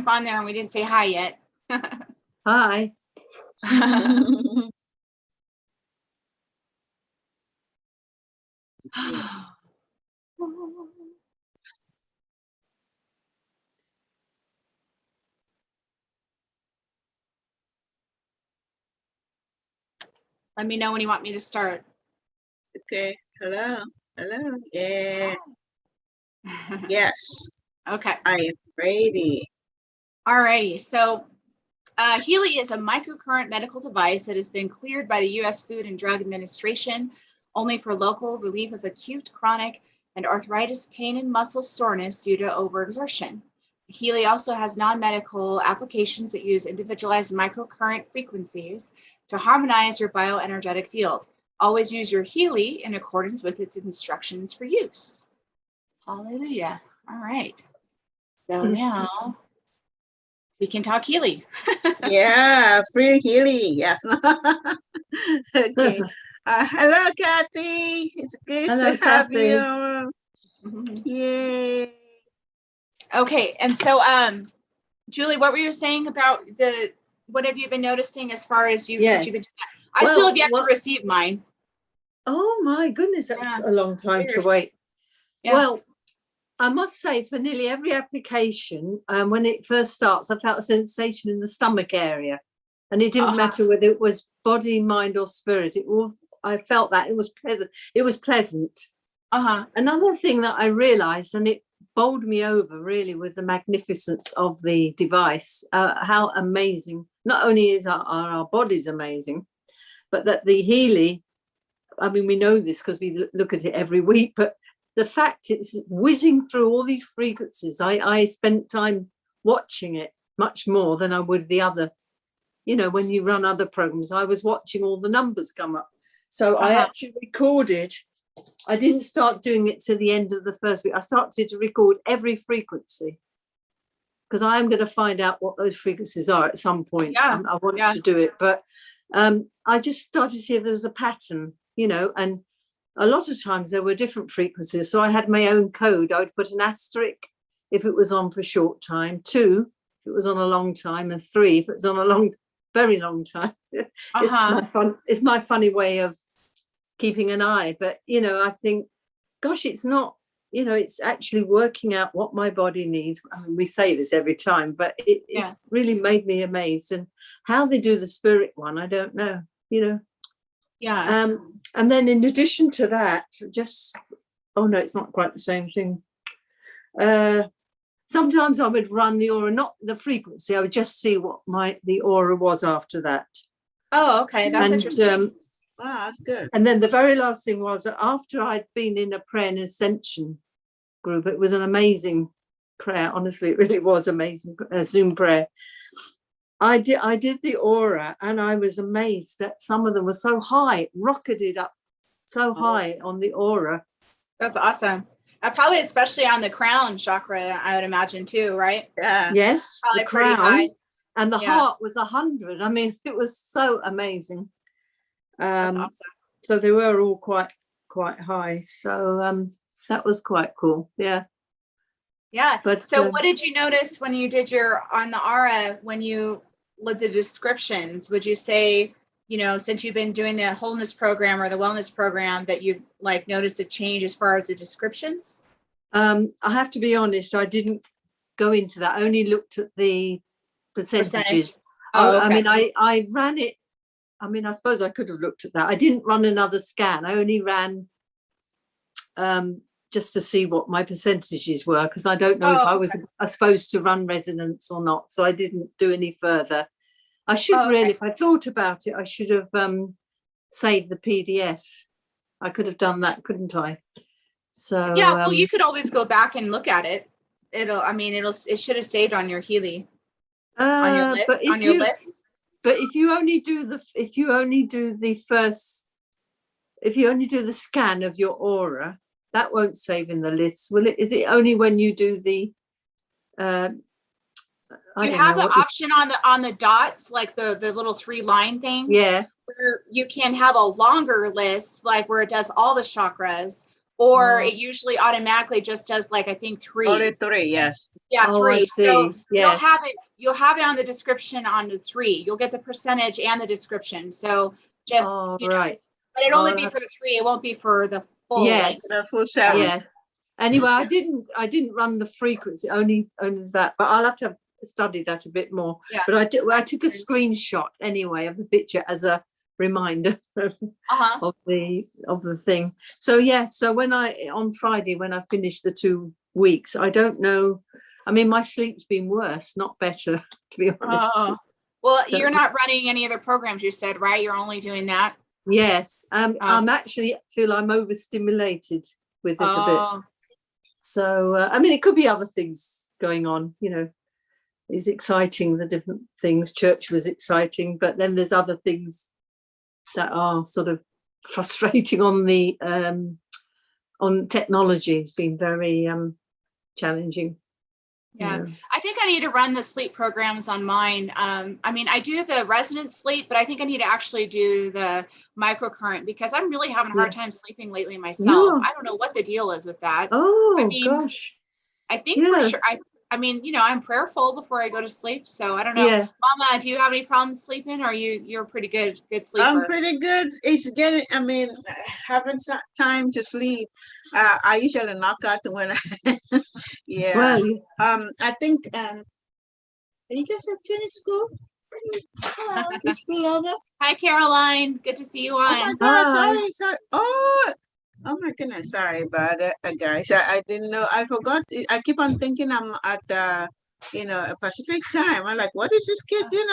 jump on there and we didn't say hi yet. Hi. Let me know when you want me to start. Okay. Hello. Hello. Yeah. Yes. Okay. I am ready. Alrighty. So Healy is a microcurrent medical device that has been cleared by the U.S. Food and Drug Administration only for local relief of acute, chronic, and arthritis pain and muscle soreness due to overexertion. Healy also has non-medical applications that use individualized microcurrent frequencies to harmonize your bioenergetic field. Always use your Healy in accordance with its instructions for use. Hallelujah. All right. So now we can talk Healy. Yeah, free Healy. Yes. Okay. Hello, Kathy. It's good Hello, to have Kathy. you. Yay. Okay, and so Julie, what were you saying about what have you been noticing as far as you since you've been I still have yet to receive mine. Oh my goodness, that's a long time to wait. Yeah. Well, I must say for nearly every application, when it first starts, I felt a sensation in the stomach area, and it didn't matter whether it was body, mind, or spirit. I felt that it was pleasant. It was pleasant. Another thing that I realized, and it bowled me over really with the magnificence of the device, how amazing, not only is our bodies amazing, but that the Healy, I mean, we know this because we look at it every week, but the fact it's whizzing through all these frequencies, I spent time watching it much more than I would the other, when you run other programs, I was watching all the numbers come up. So I actually recorded. I didn't start doing it to the end of the first week. I started to record every frequency because I am going to find out what those frequencies are at some point. I want to do it, but I just started to see if there was a pattern, and a lot of times there were different frequencies. So I had my own code. I would put an asterisk if it was on for a short time, 2 if it was on a long time, and 3 if it was on a very long time. It's my funny way of keeping an eye, but I think, gosh, it's not, it's actually working out what my body needs. I mean, we say this every time, but it really made me amazed. And how they do the spirit one, I don't know, and then in addition to that, no, it's not quite the same thing. Sometimes I would run the aura, not the frequency, I would just see what the aura was after that. Oh, okay, that's interesting. Wow, that's good. And then the very last thing was that after I'd been in a prayer and ascension group, it was an amazing prayer. Honestly, it really was amazing. Zoom prayer. I did the aura, and I was amazed that some of them were so high, rocketed up so high on the aura. That's awesome. Probably especially on the crown chakra, I would imagine too, right? Yeah. Yes, probably the crown, pretty high. And the heart was 100. I mean, it was so amazing. That's awesome. So they were all quite high. So that was quite cool. Yeah. Yeah. But so what did you notice when you did on the aura, when you read the descriptions? Would you say, since you've been doing the wholeness program or the wellness program, that you've noticed a change as far as the descriptions? I have to be honest, I didn't go into that. I only looked at the percentages. Oh, okay. I mean, I ran it. I mean, I suppose I could have looked at that. I didn't run another scan. I only ran just to see what my percentages were, because I don't know if I was supposed to run resonance or not. So I didn't do any further. I should really, if I thought about it, I should have saved the PDF. I could have done that, couldn't I? So yeah, well, you could always go back and look at it. It should have saved on your Healy on your list. But if you only do the scan of your aura, that won't save in the list, will it? Is it only when you do the you have the option on the dots, like the little 3-line thing, where you can have a longer list, like where it does all the chakras, or it usually automatically just does like, I think 3. Only 3, yes. Yeah, Oh, 3. I see. So Yeah. you'll have it on the description on the 3. You'll get the percentage and the description. So just, Right. but it'll only be for the 3. It won't be for the full. Yes. The full 7. Yeah. Anyway, I didn't run the frequency, only that, but I'll have to study that a bit more. Yeah. But I took a screenshot anyway of the picture as a reminder of the thing. So so on Friday when I finished the 2 weeks, I don't know. I mean, my sleep's been worse, not better, to be honest. Well, you're not running any other programs, you said, right? You're only doing that. Yes. I'm actually feel I'm overstimulated with it a bit. So I mean, it could be other things going on, It's exciting, the different things. Church was exciting, but then there's other things that are sort of frustrating on the on technology. It's been very challenging. Yeah, I think I need to run the sleep programs on mine. I mean, I do the resonant sleep, but I think I need to actually do the microcurrent because I'm really having a hard time sleeping lately myself. I don't know what the deal is with that. I mean, gosh. I think for sure. I mean, I'm prayerful before I go to sleep, so I don't know. Yeah. Mama, do you have any problems sleeping, or you're pretty good sleeper? I'm pretty good. It's getting, having some time to sleep. I usually knock out when Well, I think you guys have finished school? Is school over? Hi, Caroline. Good to see you on. Oh my God, sorry. Oh my goodness, sorry about it, guys. I didn't know. I forgot. I keep on thinking I'm at a Pacific time. I'm like, what is this kid doing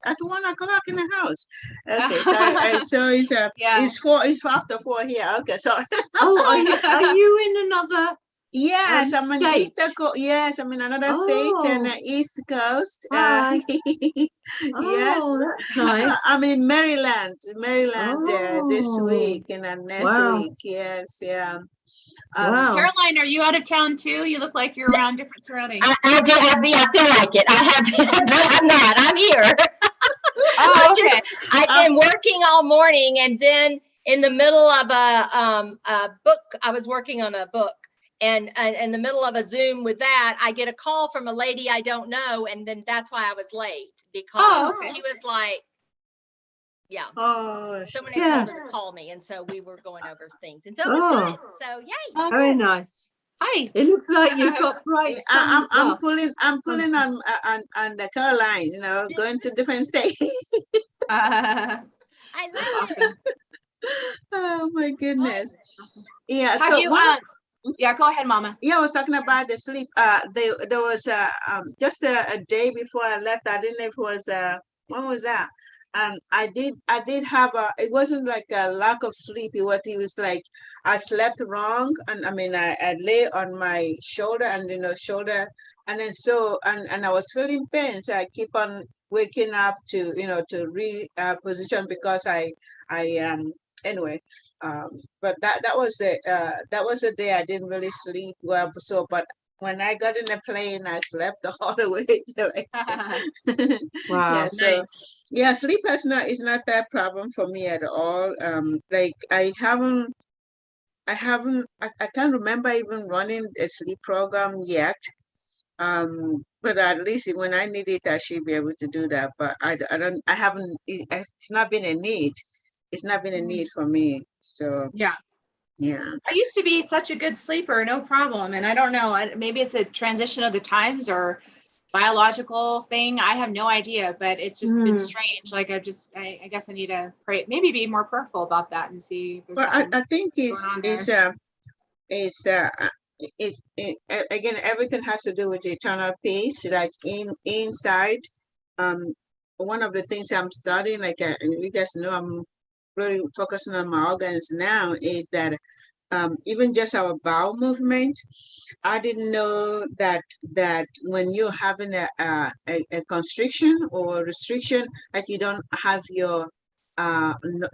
at 1 o'clock in the house? Okay, sorry. So it's after 4 here. Okay, sorry. Are you in another? Yes, I'm in state? East Coast. Yes, I'm in another state and East Coast. Hi. Yes, That's nice. I'm in Maryland this week and then next week. Yes, yeah. Wow. Caroline, are you out of town too? You look like you're around different surroundings. I do. I feel like it. I have been, but I'm not. I'm here. Okay. I've been working all morning, and then in the middle of a book, I was working on a book. And in the middle of a Zoom with that, I get a call from a lady I don't know. And then that's why I was late because she was like, someone had told her to call me. And so we were going over things. And so it was good. So yay. Very nice. Hi. It looks like you've got bright sun. I'm pulling on the Caroline, going to different states. I love it. Oh my goodness. Yeah. Have So you, go ahead, Mama. Yeah, I was talking about the sleep. There was just a day before I left. I didn't know if it was when was that? I did have it wasn't like a lack of sleep. It was like I slept wrong, and I mean I lay on my shoulder and and then and I was feeling pain, so I keep on waking up to to reposition because I anyway. But that was a day I didn't really sleep well. So, but when I got in the plane, I slept all the way. Wow. Yeah. So, sleep is not that problem for me at all. Like I can't remember even running a sleep program yet. But at least when I need it, I should be able to do that. But I haven't. It's not been a need. It's not been a need for me. So yeah. I used to be such a good sleeper, no problem. And I don't know, maybe it's a transition of the times or biological thing. I have no idea, but it's just been strange. Like I guess I need to pray, maybe be more prayerful about that and see. If well, I think again, everything has to do with eternal peace, like inside. One of the things I'm studying, like you guys know, I'm really focusing on my organs now, is that even just our bowel movement. I didn't know that when you're having a constriction or restriction, like you don't have your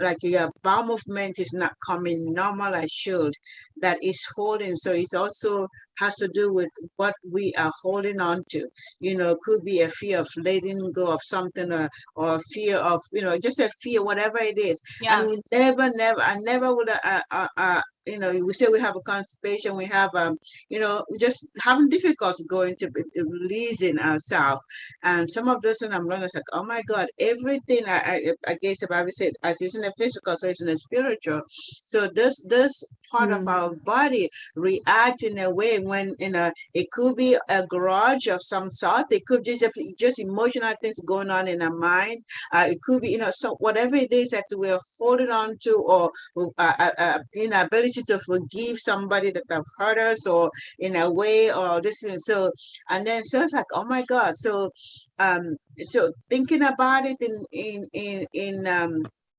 like your bowel movement is not coming normal as should, that is holding. So it also has to do with what we are holding on to. Could be a fear of letting go of something, or a fear of just a fear, whatever it is. And we I never would you know, we say we have a constipation, we have, you know, just having difficulty going to releasing ourselves. And some of those things I'm learning, it's like, oh my God, everything I guess the Bible said, as it's in the physical, so it's in the spiritual. So this part of our body react in a way when, you know, it could be a grudge of some sort. It could just emotional things going on in our mind. It could be, you know, so whatever it is that we're holding on to, or inability to forgive somebody that have hurt us, or in a way, or this and so, and then so it's like, oh my God. So so thinking about it in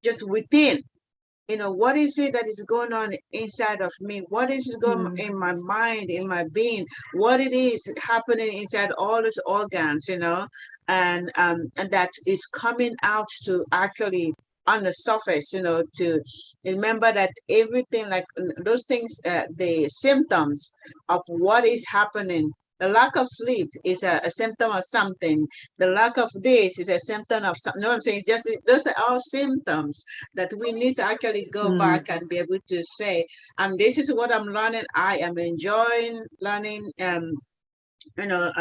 just within, you know, what is it that is going on inside of me? What is going in my mind, in my being? What it is happening inside all those organs, you know, and that is coming out to actually on the surface, you know, to remember that everything, like those things, the symptoms of what is happening. The lack of sleep is a symptom of something. The lack of this is a symptom of something. You know what I'm saying? It's just, those are all symptoms that we need to actually go back and be able to say, and this is what I'm learning. I am enjoying learning, you know,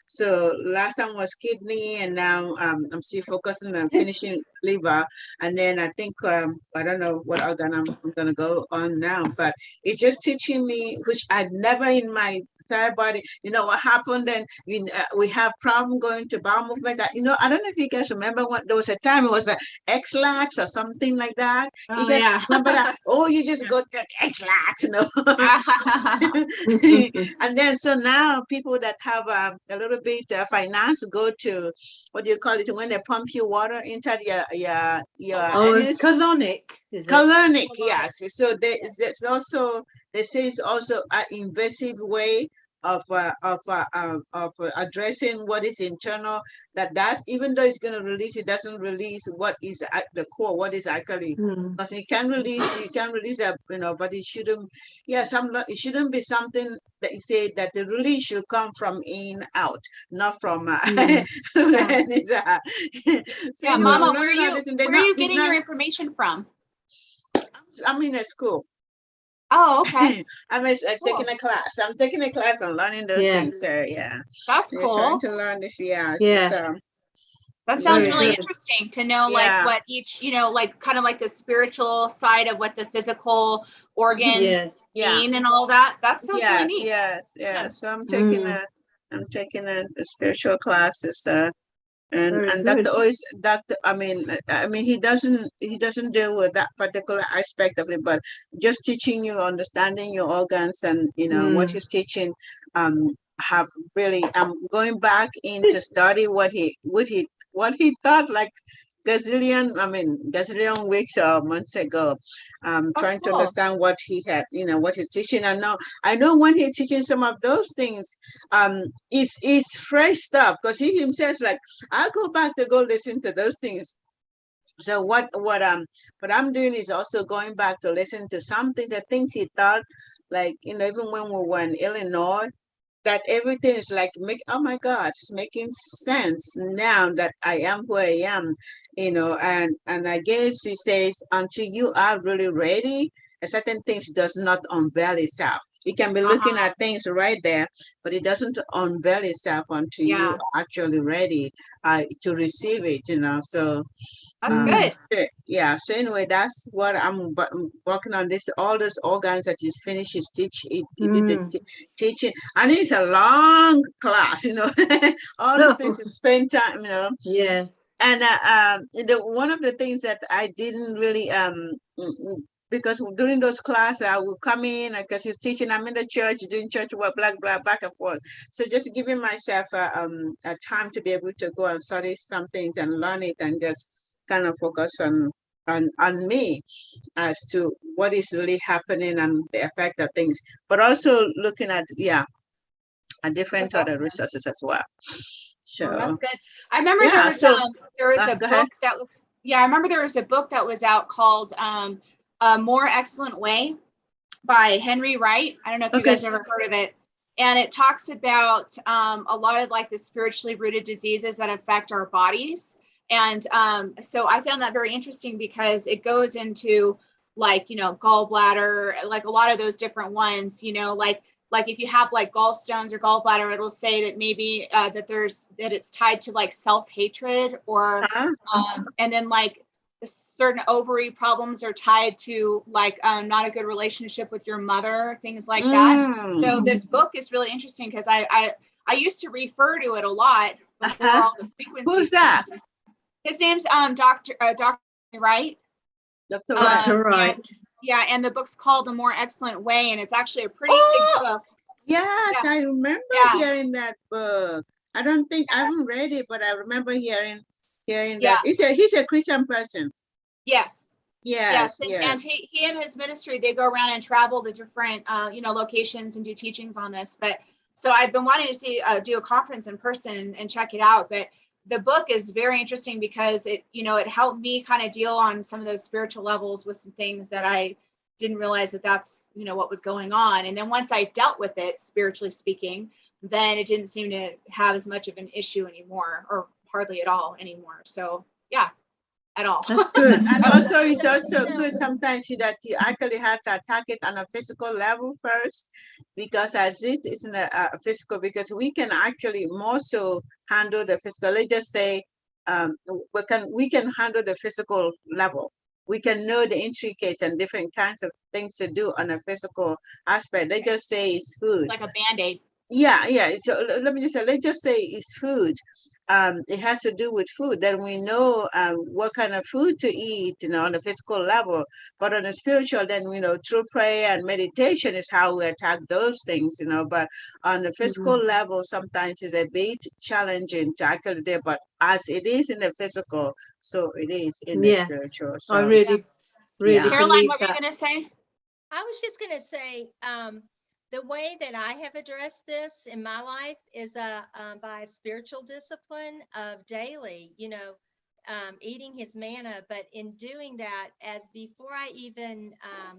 so last time was kidney, and now I'm still focusing on finishing liver, and then I think I don't know what organ I'm gonna go on now, but it's just teaching me, which I'd never in my entire body, you know, what happened. And we have problem going to bowel movement. You know, I don't know if you guys remember when there was a time it was a X-Lax or something like that. Oh, you guys yeah. remember that? Oh, you just go take X-Lax, you know. And then so now people that have a little bit finance go to, what do you call it, when they pump you water inside your anus? Colonic, is it? Colonic, yes. So there's also, they say it's also an invasive way of addressing what is internal. That's, even though it's going to release, it doesn't release what is at the core, what is actually, because it can release, a, you know, but it shouldn't. It shouldn't be something that you say that the release should come from in out, not from so anyway, Mama, where are you getting your information from? I'm in a school. Oh, okay. I'm taking a class. I'm taking a class on learning those things. So yeah, that's so cool. trying to learn this. Yeah. That sounds really interesting to know, like what each, you know, like kind of like the spiritual side of what the physical organs mean and all that. That sounds really neat. Yes. So I'm taking a spiritual classes. And Dr. I mean he doesn't deal with that particular aspect of it, but just teaching you, understanding your organs, and you know what he's teaching, have really, I'm going back in to study what he thought like gazillion weeks or months ago, trying to understand what he had, you know, what he's teaching. I know when he's teaching some of those things, it's fresh stuff, because he himself like, I'll go back to go listen to those things. So what I'm doing is also going back to listen to some things, the things he thought, like, you know, even when we were in Illinois, that everything is like, oh my God, it's making sense now that I am who I am, you know. And I guess he says, until you are really ready, a certain things does not unveil itself. You can be looking at things right there, but it doesn't unveil itself until you are actually ready to receive it, you know. So that's good. Yeah. So anyway, that's what I'm working on. This, all those organs that he's finished his teaching, and it's a long class, you know. All those things you spend time, you know. Yeah. And one of the things that I didn't really because during those classes I would come in, because he's teaching, I'm in the church doing church work, blah blah, back and forth. So just giving myself a time to be able to go and study some things and learn it, and just kind of focus on me as to what is really happening and the effect of things, but also looking at a different other resources as well. So that's good. I remember there was a book that was I remember there was a book that was out called A More Excellent Way by Henry Wright. I don't know if you guys ever heard of it. And it talks about a lot of like the spiritually rooted diseases that affect our bodies. And so I found that very interesting, because it goes into like, gallbladder, like a lot of those different ones, like if you have like gallstones or gallbladder, it'll say that maybe that it's tied to like self-hatred, or and then like certain ovary problems are tied to like not a good relationship with your mother, things like that. So this book is really interesting because I used to refer to it a lot before all the frequencies. Who's that? His name's Dr. Wright. Dr. Wright. And the book's called The More Excellent Way, and it's actually a pretty big book. Yes, I remember hearing that book. I don't think I haven't read it, but I remember hearing that. He's a Christian person. Yes. Yes. And he and his ministry, they go around and travel to different locations and do teachings on this. But so I've been wanting to do a conference in person and check it out. But the book is very interesting because it helped me kind of deal on some of those spiritual levels with some things that I didn't realize that's what was going on. And then once I dealt with it, spiritually speaking, then it didn't seem to have as much of an issue anymore, or hardly at all anymore. So yeah, at all. That's good. And also, it's also good sometimes that you actually have to attack it on a physical level first, because as it isn't a physical, because we can actually more so handle the physical. Let's just say we can handle the physical level. We can know the intricacies and different kinds of things to do on a physical aspect. Let's just say it's food. Like a Band-Aid. Yeah. So let me just say, let's just say it's food. It has to do with food. Then we know what kind of food to eat, on the physical level. But on the spiritual, then through prayer and meditation is how we attack those things, But on the physical level, sometimes it's a bit challenging to actually do. But as it is in the physical, so it is in the spiritual. So I really Caroline, believe what were you that. going to say? I was just going to say, the way that I have addressed this in my life is by a spiritual discipline of daily, eating his manna. But in doing that, as before I even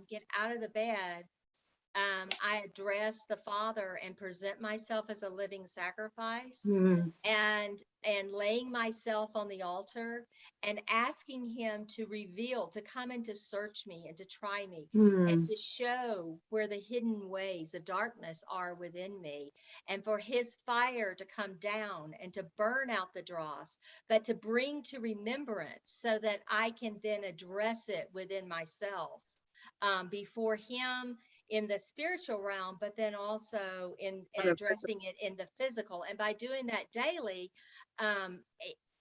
get out of the bed, I address the Father and present myself as a living sacrifice, and laying myself on the altar and asking him to reveal, to come and to search me and to try me and to show where the hidden ways of darkness are within me, and for his fire to come down and to burn out the dross, but to bring to remembrance so that I can then address it within myself before him in the spiritual realm, but then also in addressing it in the physical. And by doing that daily,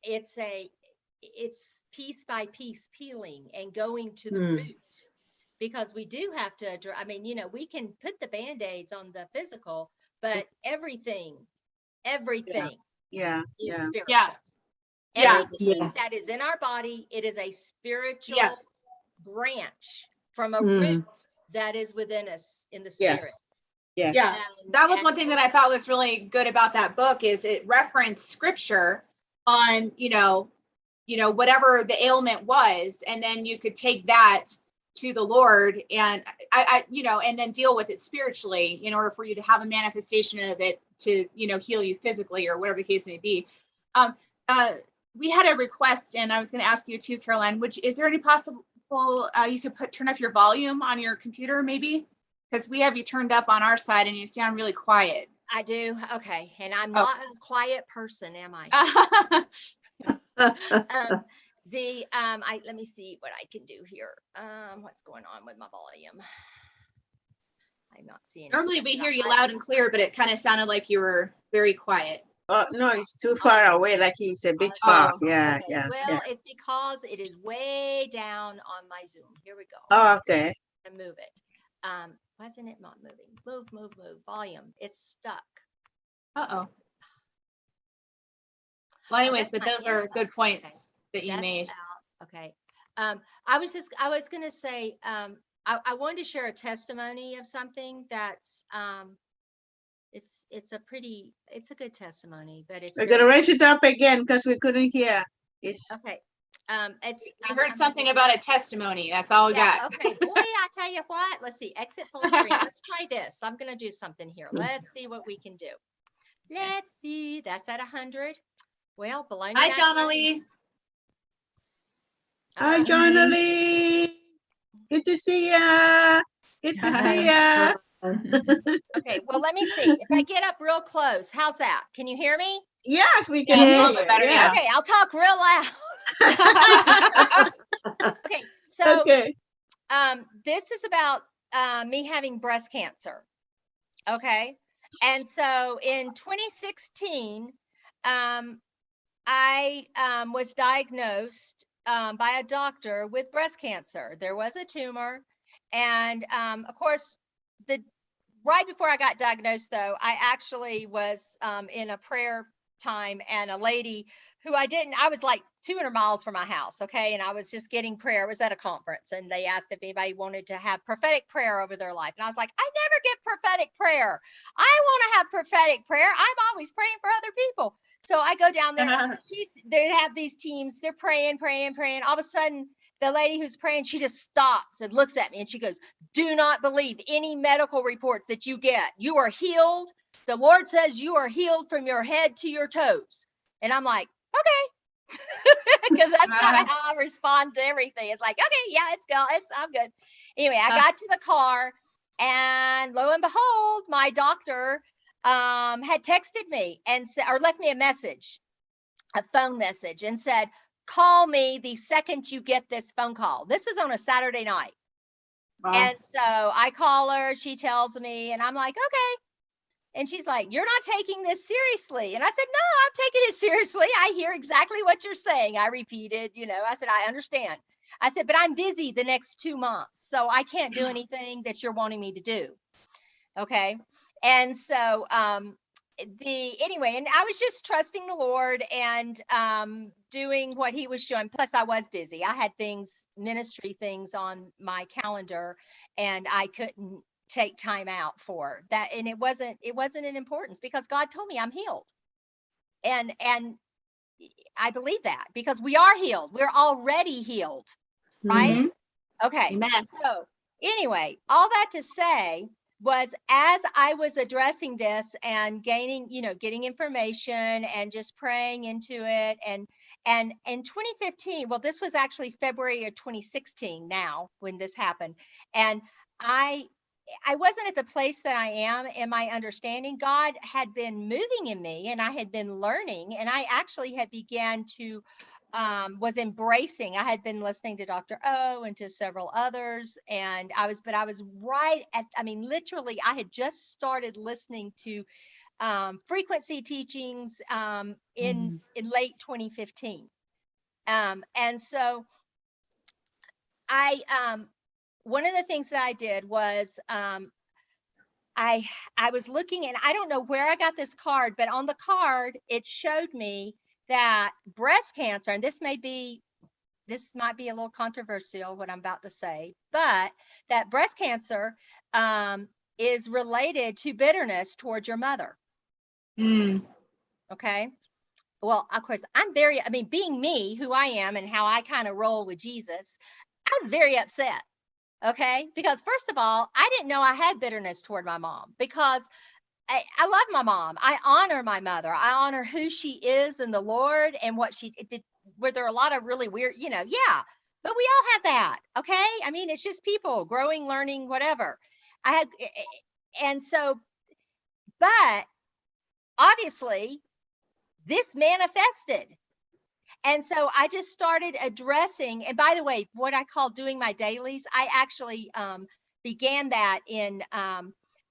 it's piece by piece peeling and going to the root, because we do have to address, we can put the Band-Aids on the physical, but everything is spiritual. Everything that is in our body, it is a spiritual branch from a root that is within us in the spirit. That was one thing that I thought was really good about that book, is it referenced scripture on whatever the ailment was, and then you could take that to the Lord and and then deal with it spiritually in order for you to have a manifestation of it to heal you physically, or whatever the case may be. We had a request, and I was going to ask you too, Caroline, is there any possible you could turn up your volume on your computer, maybe, because we have you turned up on our side and you sound really quiet. I do. Okay. And I'm not a quiet person, am I? Let me see what I can do here. What's going on with my volume? I'm not seeing. Normally we hear you loud and clear, but it kind of sounded like you were very quiet. No, it's too far away, like he's a bit far. Okay. Well, it's because it is way down on my Zoom. Here we go. Oh, okay. And move it. Why isn't it not moving? Move. Volume. It's stuck. Uh-oh. Well, anyways, but those are good points that you made. Okay. I was going to say, I wanted to share a testimony of something that's, it's a good testimony, but we're going to raise it up again because we couldn't hear. Okay. We heard something about a testimony. That's all we got. Okay. Boy, I tell you what, let's see. Exit full screen. Let's try this. I'm going to do something here. Let's see what we can do. Let's see. That's at 100. Well, below. Hi, Jonna Lee. Hi, Jonna Lee. Good to see ya. Good to see ya. Okay, well, let me see. If I get up real close, how's that? Can you hear me? Yes, we can Yeah, hear a little you. bit better, Yes. Okay, I'll talk real loud. Okay, so Okay. this is about me having breast cancer. Okay, and so in 2016, I was diagnosed by a doctor with breast cancer. There was a tumor, and of course, right before I got diagnosed, though, I actually was in a prayer time, and a lady who I was like 200 miles from my house, okay, and I was just getting prayer. I was at a conference, and they asked if anybody wanted to have prophetic prayer over their life, and I was like, I never get prophetic prayer. I want to have prophetic prayer. I'm always praying for other people. So I go down there. They have these teams. They're praying. All of a sudden, the lady who's praying, she just stops and looks at me, and she goes, do not believe any medical reports that you get. You are healed. The Lord says you are healed from your head to your toes. And I'm like, okay. Because that's kind of how I respond to everything. It's like, okay, yeah, I'm good. Anyway, I got to the car, and lo and behold, my doctor had texted me and said, or left me a phone message, and said, call me the second you get this phone call. This was on a Saturday night. Wow. And so I call her, she tells me, and I'm like, okay. And she's like, you're not taking this seriously. And I said, no, I'm taking it seriously. I hear exactly what you're saying. I repeated, I said, I understand. I said, but I'm busy the next 2 months, so I can't do anything that you're wanting me to do. Okay. And so, anyway, and I was just trusting the Lord and doing what he was showing. Plus I was busy. I had ministry things on my calendar, and I couldn't take time out for that. And it wasn't an importance, because God told me I'm healed. And I believe that, because we are healed. We're already healed. Right? Mm-hmm. Okay. Amen. So anyway, all that to say was, as I was addressing this and getting information and just praying into it, and in 2015, well, this was actually February of 2016 now when this happened. And I wasn't at the place that I am in my understanding. God had been moving in me, and I had been learning, and I actually had began to was embracing. I had been listening to Dr. O and to several others, and I was right at, literally, I had just started listening to frequency teachings in late 2015. And so one of the things that I did was I was looking, and I don't know where I got this card, but on the card, it showed me that breast cancer, and this might be a little controversial, what I'm about to say, but that breast cancer is related to bitterness towards your mother. Okay. Well, of course, being me, who I am, and how I kind of roll with Jesus, I was very upset. Okay. Because first of all, I didn't know I had bitterness toward my mom, because I love my mom. I honor my mother. I honor who she is in the Lord and what she did. Were there a lot of really weird, yeah, but we all have that. Okay. It's just people growing, learning, whatever. And so, but obviously this manifested. And so I just started addressing, and by the way, what I call doing my dailies, I actually began that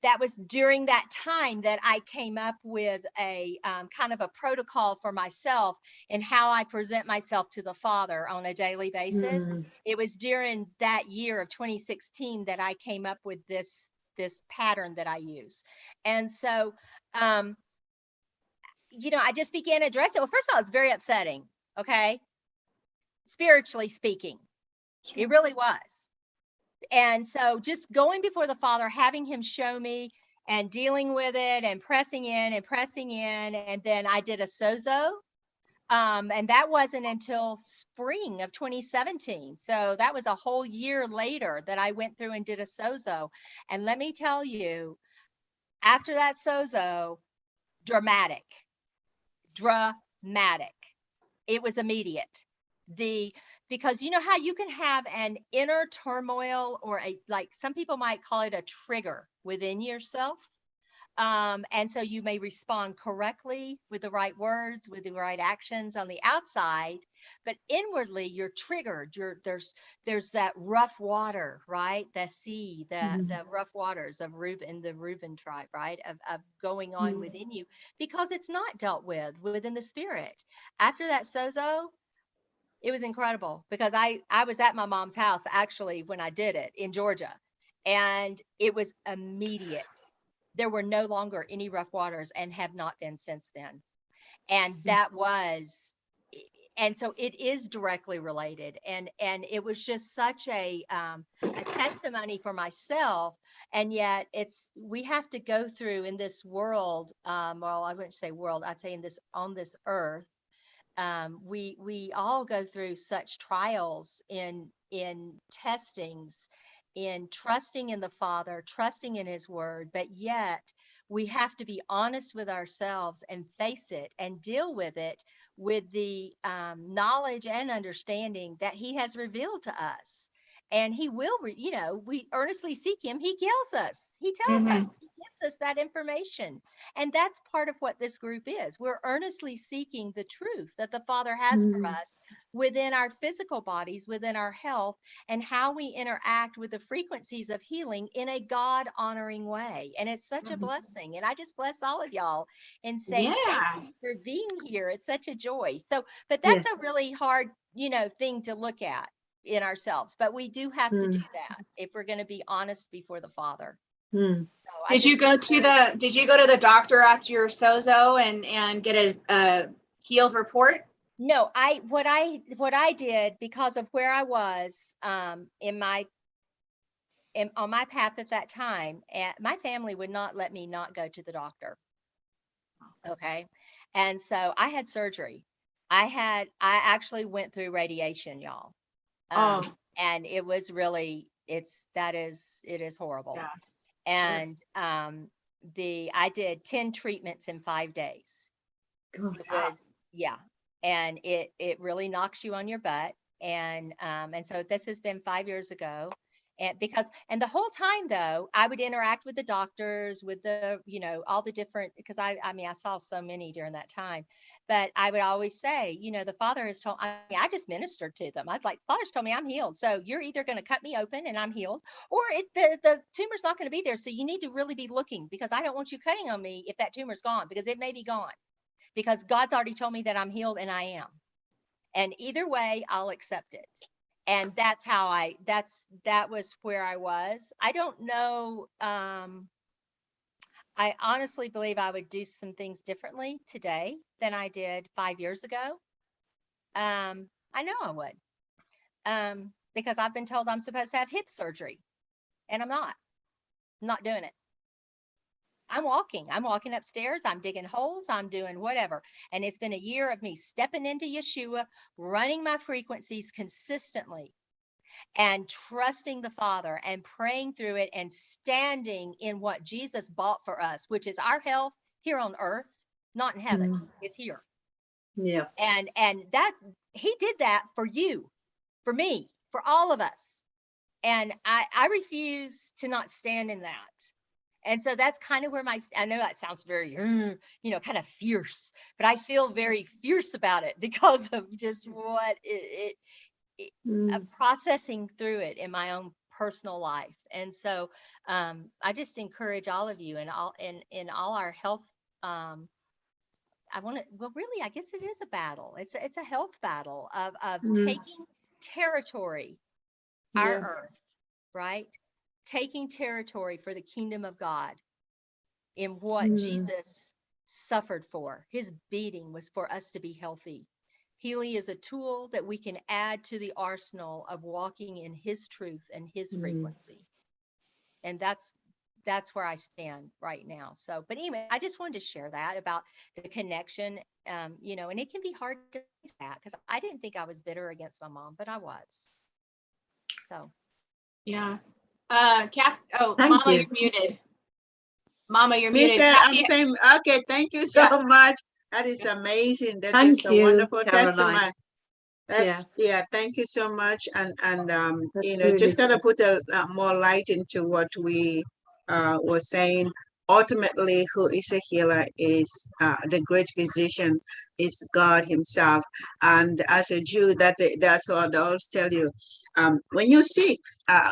that was during that time that I came up with a kind of a protocol for myself and how I present myself to the Father on a daily basis. It was during that year of 2016 that I came up with this pattern that I use. And so, I just began addressing. Well, first of all, it's very upsetting. Okay. Spiritually speaking, sure. It really was. And so just going before the Father, having him show me and dealing with it and pressing in. And then I did a sozo. And that wasn't until spring of 2017. So that was a whole year later that I went through and did a sozo. And let me tell you, after that sozo, dramatic. It was immediate. Because you know how you can have an inner turmoil, or like some people might call it a trigger within yourself. And so you may respond correctly with the right words, with the right actions on the outside, but inwardly you're triggered. There's that rough water, right? The sea, the rough waters of Reuben, the Reuben tribe, right? Of going on within you, because it's not dealt with within the spirit. After that sozo, it was incredible, because I was at my mom's house actually when I did it in Georgia, and it was immediate. There were no longer any rough waters, and have not been since then. And that was, and so it is directly related. And it was just such a testimony for myself. And yet we have to go through in this world, well, I wouldn't say world, I'd say on this earth, we all go through such trials in testings, in trusting in the Father, trusting in his word, but yet we have to be honest with ourselves and face it and deal with it with the knowledge and understanding that he has revealed to us. And he will, we earnestly seek him. He tells us, he gives us that information. And that's part of what this group is. We're earnestly seeking the truth that the Father has for us within our physical bodies, within our health, and how we interact with the frequencies of healing in a God honoring way. And it's such a blessing. And I just bless all of y'all and say thank you for being here. It's such a joy. So, but that's a really hard, thing to look at in ourselves, but we do have to do that if we're going to be honest before the Father. So did you go to the doctor after your sozo and get a healed report? No, what I did, because of where I was on my path at that time, my family would not let me not go to the doctor. Okay. And so I had surgery. I actually went through radiation, y'all. And it was really, it is horrible. Yeah, and I did 10 treatments in 5 days. It was, and it really knocks you on your butt. And so this has been 5 years ago. And the whole time though, I would interact with the doctors, with the, all the different, because I saw so many during that time, but I would always say, the Father has told, I just ministered to them. I'd like, Father's told me I'm healed. So you're either going to cut me open and I'm healed, or the tumor's not going to be there. So you need to really be looking, because I don't want you cutting on me if that tumor's gone, because it may be gone, because God's already told me that I'm healed, and I am. And either way, I'll accept it. And that's how that was where I was. I don't know. I honestly believe I would do some things differently today than I did 5 years ago. I know I would, because I've been told I'm supposed to have hip surgery, and I'm not doing it. I'm walking upstairs. I'm digging holes. I'm doing whatever. And it's been a year of me stepping into Yeshua, running my frequencies consistently, and trusting the Father and praying through it and standing in what Jesus bought for us, which is our health here on earth, not in heaven. It's here. Yeah. And that he did that for you, for me, for all of us. And I refuse to not stand in that. And so that's kind of where I know that sounds very, kind of fierce, but I feel very fierce about it because of just what processing through it in my own personal life. And so I just encourage all of you and in all our health. I guess it is a battle. It's a health battle of taking territory, our earth, right? Taking territory for the kingdom of God in what Jesus suffered for. His beating was for us to be healthy. Healy is a tool that we can add to the arsenal of walking in his truth and his frequency. And that's where I stand right now. So, but anyway, I just wanted to share that about the connection, and it can be hard to face that, because I didn't think I was bitter against my mom, but I was. So. Yeah. Mama, you. you're muted. Mama, you're muted. I'm saying, okay, thank you so much. That is amazing. That is a wonderful testimony. Yeah, thank you so much. And you know, really just gonna good. put a more light into what we were saying. Ultimately, who is a healer is the great physician, is God Himself. And as a Jew, that's what I always tell you. When you're sick,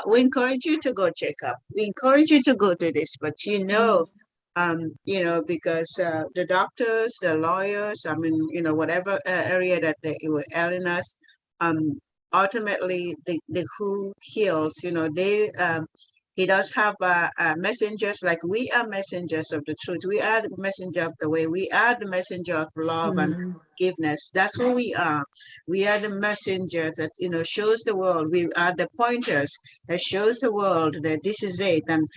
we encourage you to go check up. We encourage you to go to this, but you know, because the doctors, the lawyers, I mean, you know, whatever area that they were ailing us, ultimately the who heals, you know, he does have messengers, like we are messengers of the truth. We are the messenger of the way. We are the messenger of love and forgiveness. That's who we are. We are the messengers that, you know, shows the world. We are the pointers that shows the world that this is it. And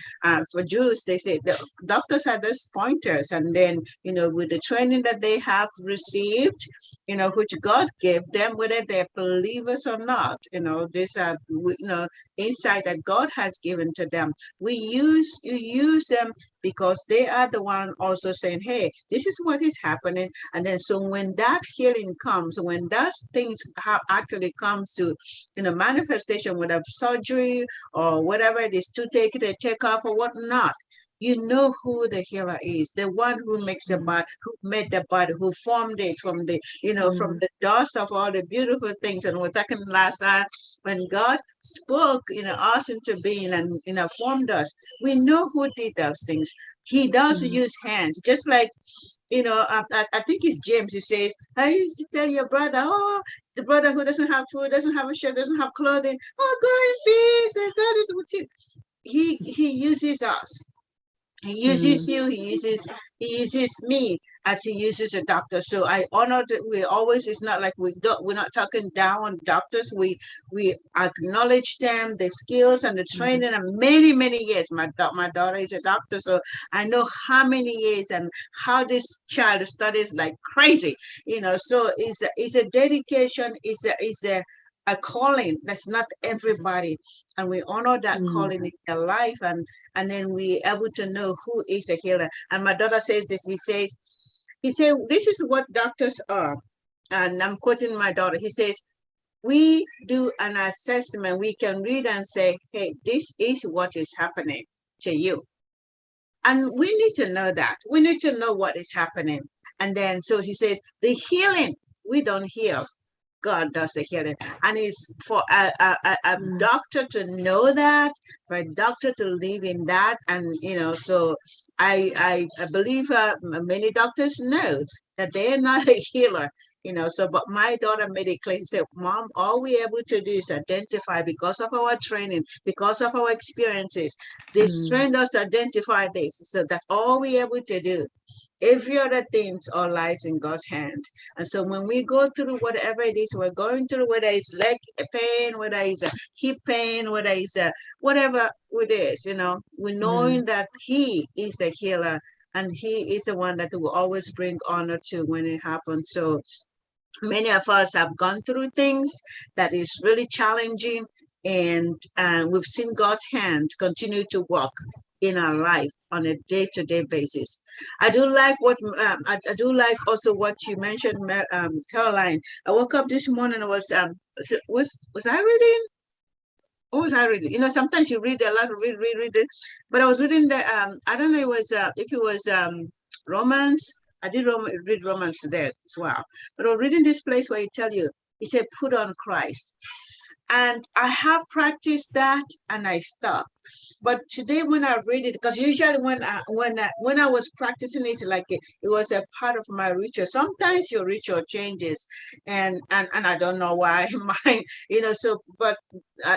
for Jews, they say the doctors are those pointers. And then, you know, with the training that they have received, you know, which God gave them, whether they're believers or not, you know, these are, you know, insight that God has given to them. You use them because they are the one also saying, hey, this is what is happening. And then so when that healing comes, when that things actually comes to, you know, manifestation, whether surgery or whatever it is, to take off or whatnot, you know who the healer is, the one who makes the body, who made the body, who formed it from the, you know, from the dust of all the beautiful things. And we're talking last time, when God spoke, you know, us into being and, you know, formed us, we know who did those things. He does use hands, just like, you know, I think it's James. He says, I used to tell your brother, oh, the brother who doesn't have food, doesn't have a shirt, doesn't have clothing, oh, go in peace, and God is with you. He uses us. He uses you, he uses me as he uses a doctor. So I honor that we always, it's not like we're not talking down on doctors. We acknowledge them, the skills and the training, and many years. My daughter is a doctor, so I know how many years and how this child studies like crazy, you know. So it's a dedication, it's a calling. That's not everybody, and we honor that calling in their life, and then we able to know who is a healer. And my daughter says this. He said, this is what doctors are, and I'm quoting my daughter. He says, we do an assessment. We can read and say, hey, this is what is happening to you, and we need to know that. We need to know what is happening. And then so she said, the healing, we don't heal. God does the healing. And it's for a doctor to know that, for a doctor to live in that. And, you know, so I believe many doctors know that they're not a healer, you know. So, but my daughter made it clear. She said, Mom, all we're able to do is identify, because of our training, because of our experiences. They trained us to identify this. So that's all we're able to do. Every other thing all lies in God's hand. And so when we go through whatever it is we're going through, whether it's leg pain, whether it's a hip pain, whether it's whatever it is, you know, we knowing that He is the healer, and He is the one that will always bring honor to when it happens. So many of us have gone through things that is really challenging, and we've seen God's hand continue to work in our life on a day-to-day basis. I do like what I do like also what you mentioned, Caroline. I woke up this morning. I was I reading? What was I reading? You know, sometimes you read a lot, read it. But I was reading the I don't know, it was if it was Romans. I did read Romans today as well. But I was reading this place where he tell you, he said, put on Christ. And I have practiced that, and I stopped. But today when I read it, because usually when I was practicing it, like it was a part of my ritual. Sometimes your ritual changes, and I don't know why mine, you know. So, but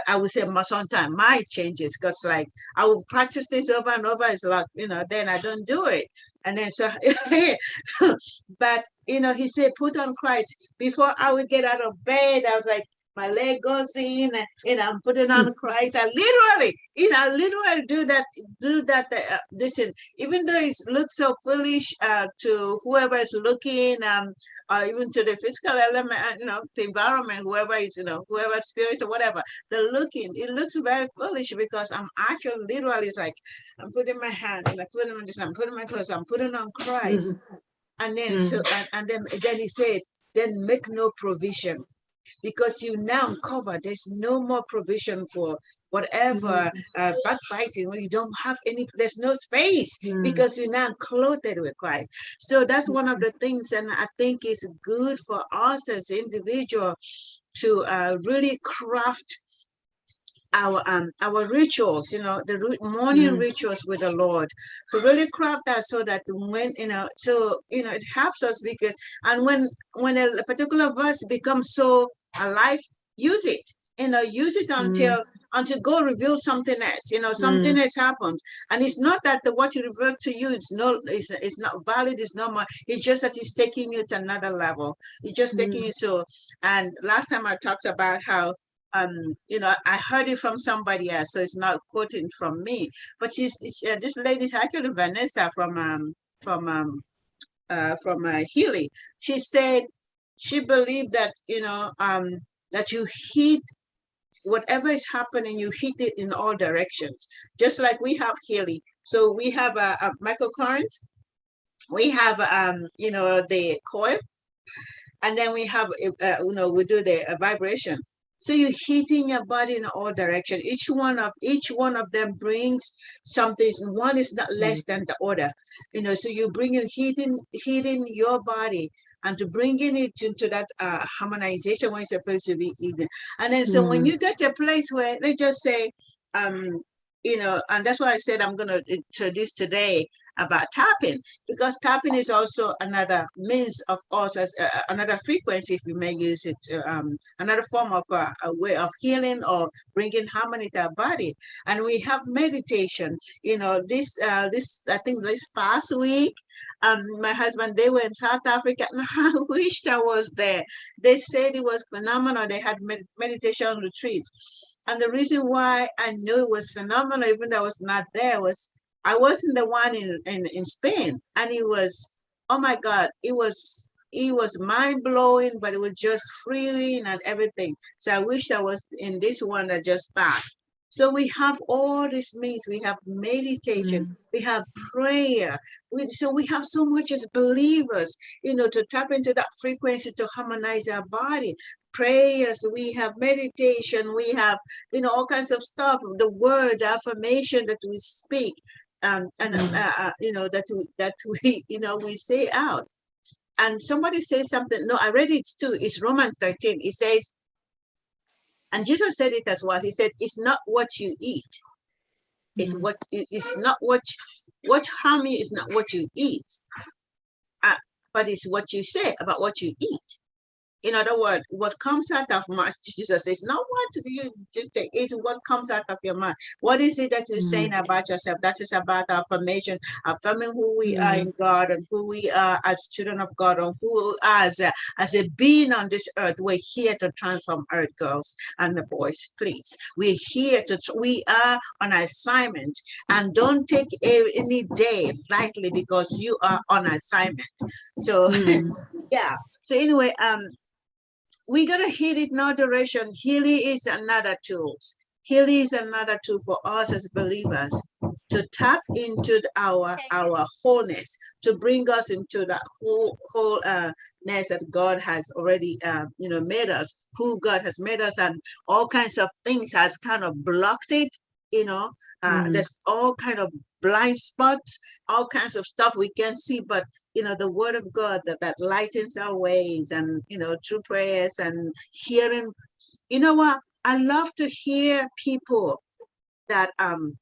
I would say sometimes mine changes, because like I will practice this over and over. It's like, you know, then I don't do it, and then so. But you know, he said, put on Christ. Before I would get out of bed, I was like, my leg goes in, and you know, I'm putting on Christ. I literally, you know, do that. Listen, even though it looks so foolish to whoever is looking, or even to the physical element, you know, the environment, whoever is, you know, whoever spirit or whatever, they're looking. It looks very foolish, because I'm actually literally like, I'm putting my hand, and I'm putting on this, I'm putting my clothes, I'm putting on Christ, and then so and then he said, then make no provision. because you now covered. There's no more provision for whatever backbiting, when you don't have any, there's no space because you're now clothed with Christ. So that's one of the things, and I think it's good for us as individuals to really craft our rituals, the morning rituals with the Lord, to really craft that so that when it helps us, because and when a particular verse becomes so alive, use it. Use it until God reveals something else. Something has happened, and it's not that what He revealed to you it's not valid. It's not more. It's just that He's taking you to another level. He's just taking you so. And last time I talked about how I heard it from somebody else, so it's not quoting from me. But this lady's actually Vanessa from Healy. She said she believed that that you heat whatever is happening, you heat it in all directions, just like we have Healy. So we have a microcurrent, we have the coil, and then we have we do the vibration. So you're heating your body in all directions. Each one of them brings something. One is not less than the other. So you bring heating your body, and to bringing it into that harmonization when it's supposed to be eaten. And then so when you get to a place where they just say, and that's why I said I'm going to introduce today about tapping, because tapping is also another means of us as another frequency, if we may use it, another form of a way of healing or bringing harmony to our body. And we have meditation. This I think this past week, my husband, they were in South Africa, and I wished I was there. They said it was phenomenal. They had meditation retreat. And the reason why I knew it was phenomenal, even though I was not there, was I wasn't the one in Spain. And it was, oh my God, it was mind blowing, but it was just freeing and everything. So I wish I was in this one that just passed. So we have all these means. We have meditation, we have prayer. So we have so much as believers, to tap into that frequency to harmonize our body. Prayers, we have meditation, we have all kinds of stuff, the word, the affirmation that we speak, that we say out. And somebody says something, no, I read it too, it's Romans 13. It says, and Jesus said it as well. He said, it's not what you eat, it's not what harm you is not what you eat, but it's what you say about what you eat. In other words, what comes out of mouth, Jesus says, not what you take, is what comes out of your mouth. What is it that you're saying about yourself? That is about affirmation, affirming who we are in God and who we are as children of God, and who as a being on this earth. We're here to transform earth, girls and the boys, please. We're here we are on assignment, and don't take any day lightly, because you are on assignment. So yeah. So anyway, we gotta heal it in all direction. Healing is another tool. Healing is another tool for us as believers to tap into our wholeness, to bring us into that wholeness that God has already made us, who God has made us, and all kinds of things has kind of blocked it. There's all kind of blind spots, all kinds of stuff we can see, but the word of God that lightens our ways, and through prayers and hearing. What I love to hear people that I'm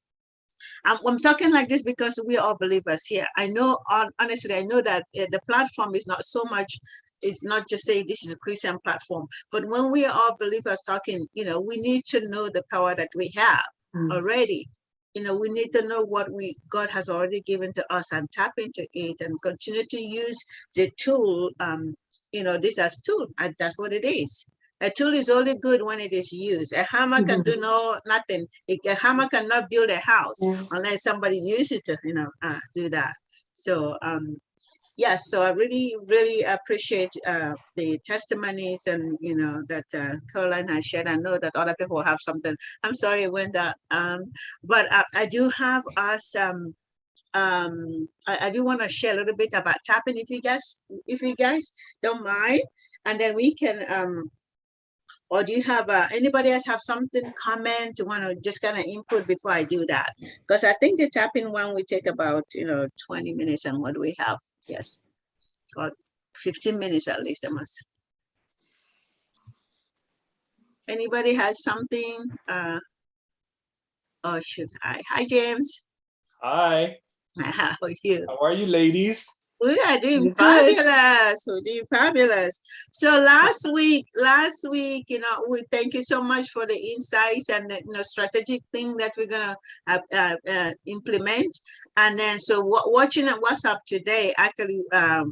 talking like this because we are all believers here. I know, honestly, I know that the platform is not so much. It's not just say this is a Christian platform, but when we are all believers talking, we need to know the power that we have already. We need to know what God has already given to us, and tap into it and continue to use the tool. This as tool. That's what it is. A tool is only good when it is used. A hammer can do nothing. A hammer cannot build a house unless somebody uses it to do that. So yes, so I really, really appreciate the testimonies and that Caroline has shared. I know that other people have something. I'm sorry it went that, but I do have us. I do want to share a little bit about tapping, if you guys don't mind, and then we can Or do you have anybody else have something, comment, want to just kind of input before I do that? Because I think the tapping one will take about 20 minutes, and what do we have? Yes, or 15 minutes at least, I must. Anybody has something? Oh shoot! Hi James. Hi. How are you? How are you, ladies? We are doing Good. fabulous. We're doing fabulous. So last week, we thank you so much for the insights and the strategic thing that we're gonna implement. And then, so watching at WhatsApp today, actually, I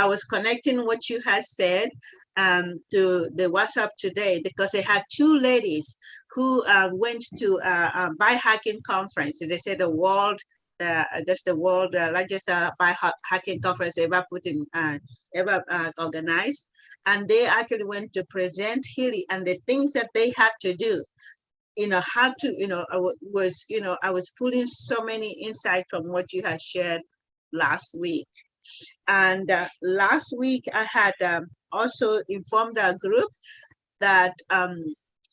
was connecting what you had said to the WhatsApp today, because they had two ladies who went to a biohacking conference. They said the world. That's the world largest biohacking conference ever organized, and they actually went to present Healy, and the things that they had to do, I was pulling so many insights from what you had shared last week. And last week I had also informed our group that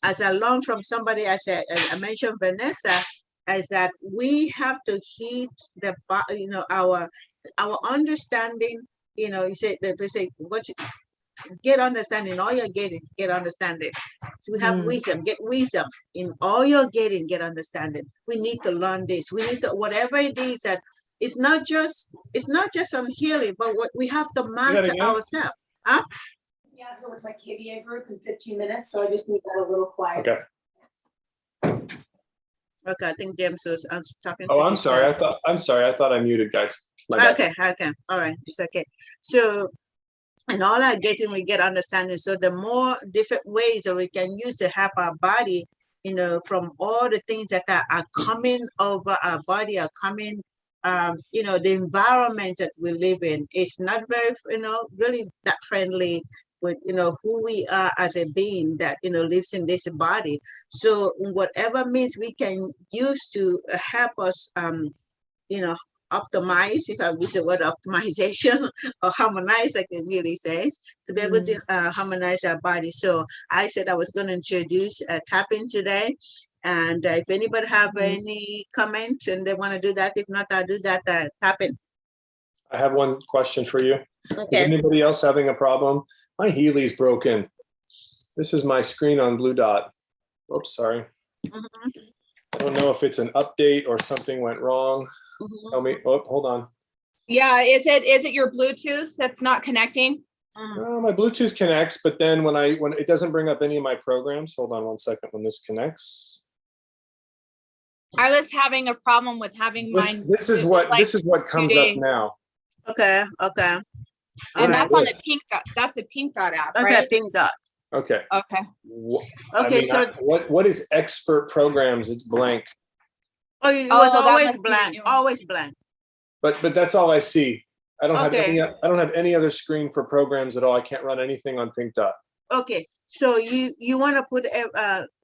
as I learned from somebody, as I mentioned, Vanessa, is that we have to hit the our understanding. You say that they say what you get understanding, all you're getting, get understanding. So we have wisdom, get wisdom in all you're getting, get understanding. We need to learn this. We need to, whatever it is, that it's not just on Healy, but what we have to master ourselves. Huh? Yeah, I'm here with my KBA group in 15 minutes, so I just need that a little quiet. Okay. Okay, I think James was talking. Oh, I'm sorry. I thought I muted, guys. Okay, all right, it's okay. So, and all our getting, we get understanding. So the more different ways that we can use to help our body, from all the things that are coming over our body, are coming, the environment that we live in is not very, really that friendly with who we are as a being that lives in this body. So whatever means we can use to help us optimize, if I use the word optimization, or harmonize, like it really says, to be able to harmonize our body. So I said I was going to introduce tapping today, and if anybody have any comments and they want to do that, if not, I'll do that tapping. I have one question for you. Okay. Is anybody else having a problem? My Healy's broken. This is my screen on Blue Dot. Oops, sorry. I don't know if it's an update or something went wrong. Tell me. Oh, hold on. Yeah, is it your Bluetooth that's not connecting? My Bluetooth connects, but then when it doesn't bring up any of my programs. Hold on one second. When this connects, I was having a problem with having mine. This is what comes up now. Okay. And that's on the pink dot. That's the pink dot app, That's right? a pink dot. Okay. Okay. Okay. What is expert programs? It's blank. Oh, it was that always must be blank. you. Always blank. But that's all I see. I don't Okay. have any other screen for programs at all. I can't run anything on Pink Dot. Okay. So you want to put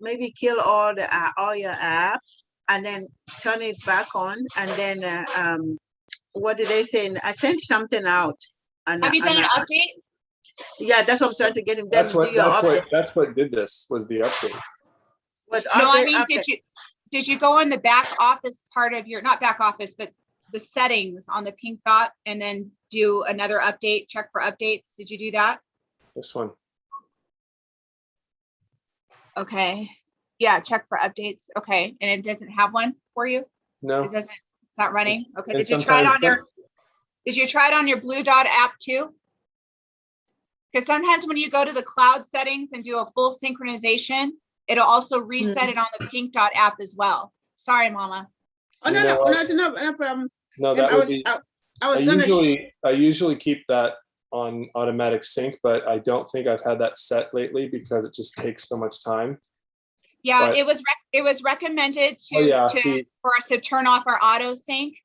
maybe kill all your app and then turn it back on, and then what did they say? I sent something out. Have you done an update? Yeah, that's what I'm trying to get him. That's what did this, was the update. No, I mean, did you go in the back office part of your, not back office, but the settings on the pink dot, and then do another update, check for updates? Did you do that? This one. Okay. Yeah, check for updates. Okay. And it doesn't have one for you? No. It's not running? Okay. And Did you try it on your Blue Dot app too? Because sometimes when you go to the cloud settings and do a full synchronization, it'll also reset it on the pink dot app as well. Sorry, Mama. Oh, no problem. No, that would be. I usually keep that on automatic sync, but I don't think I've had that set lately because it just takes so much time. Yeah, but it was recommended for us to turn off our auto sync,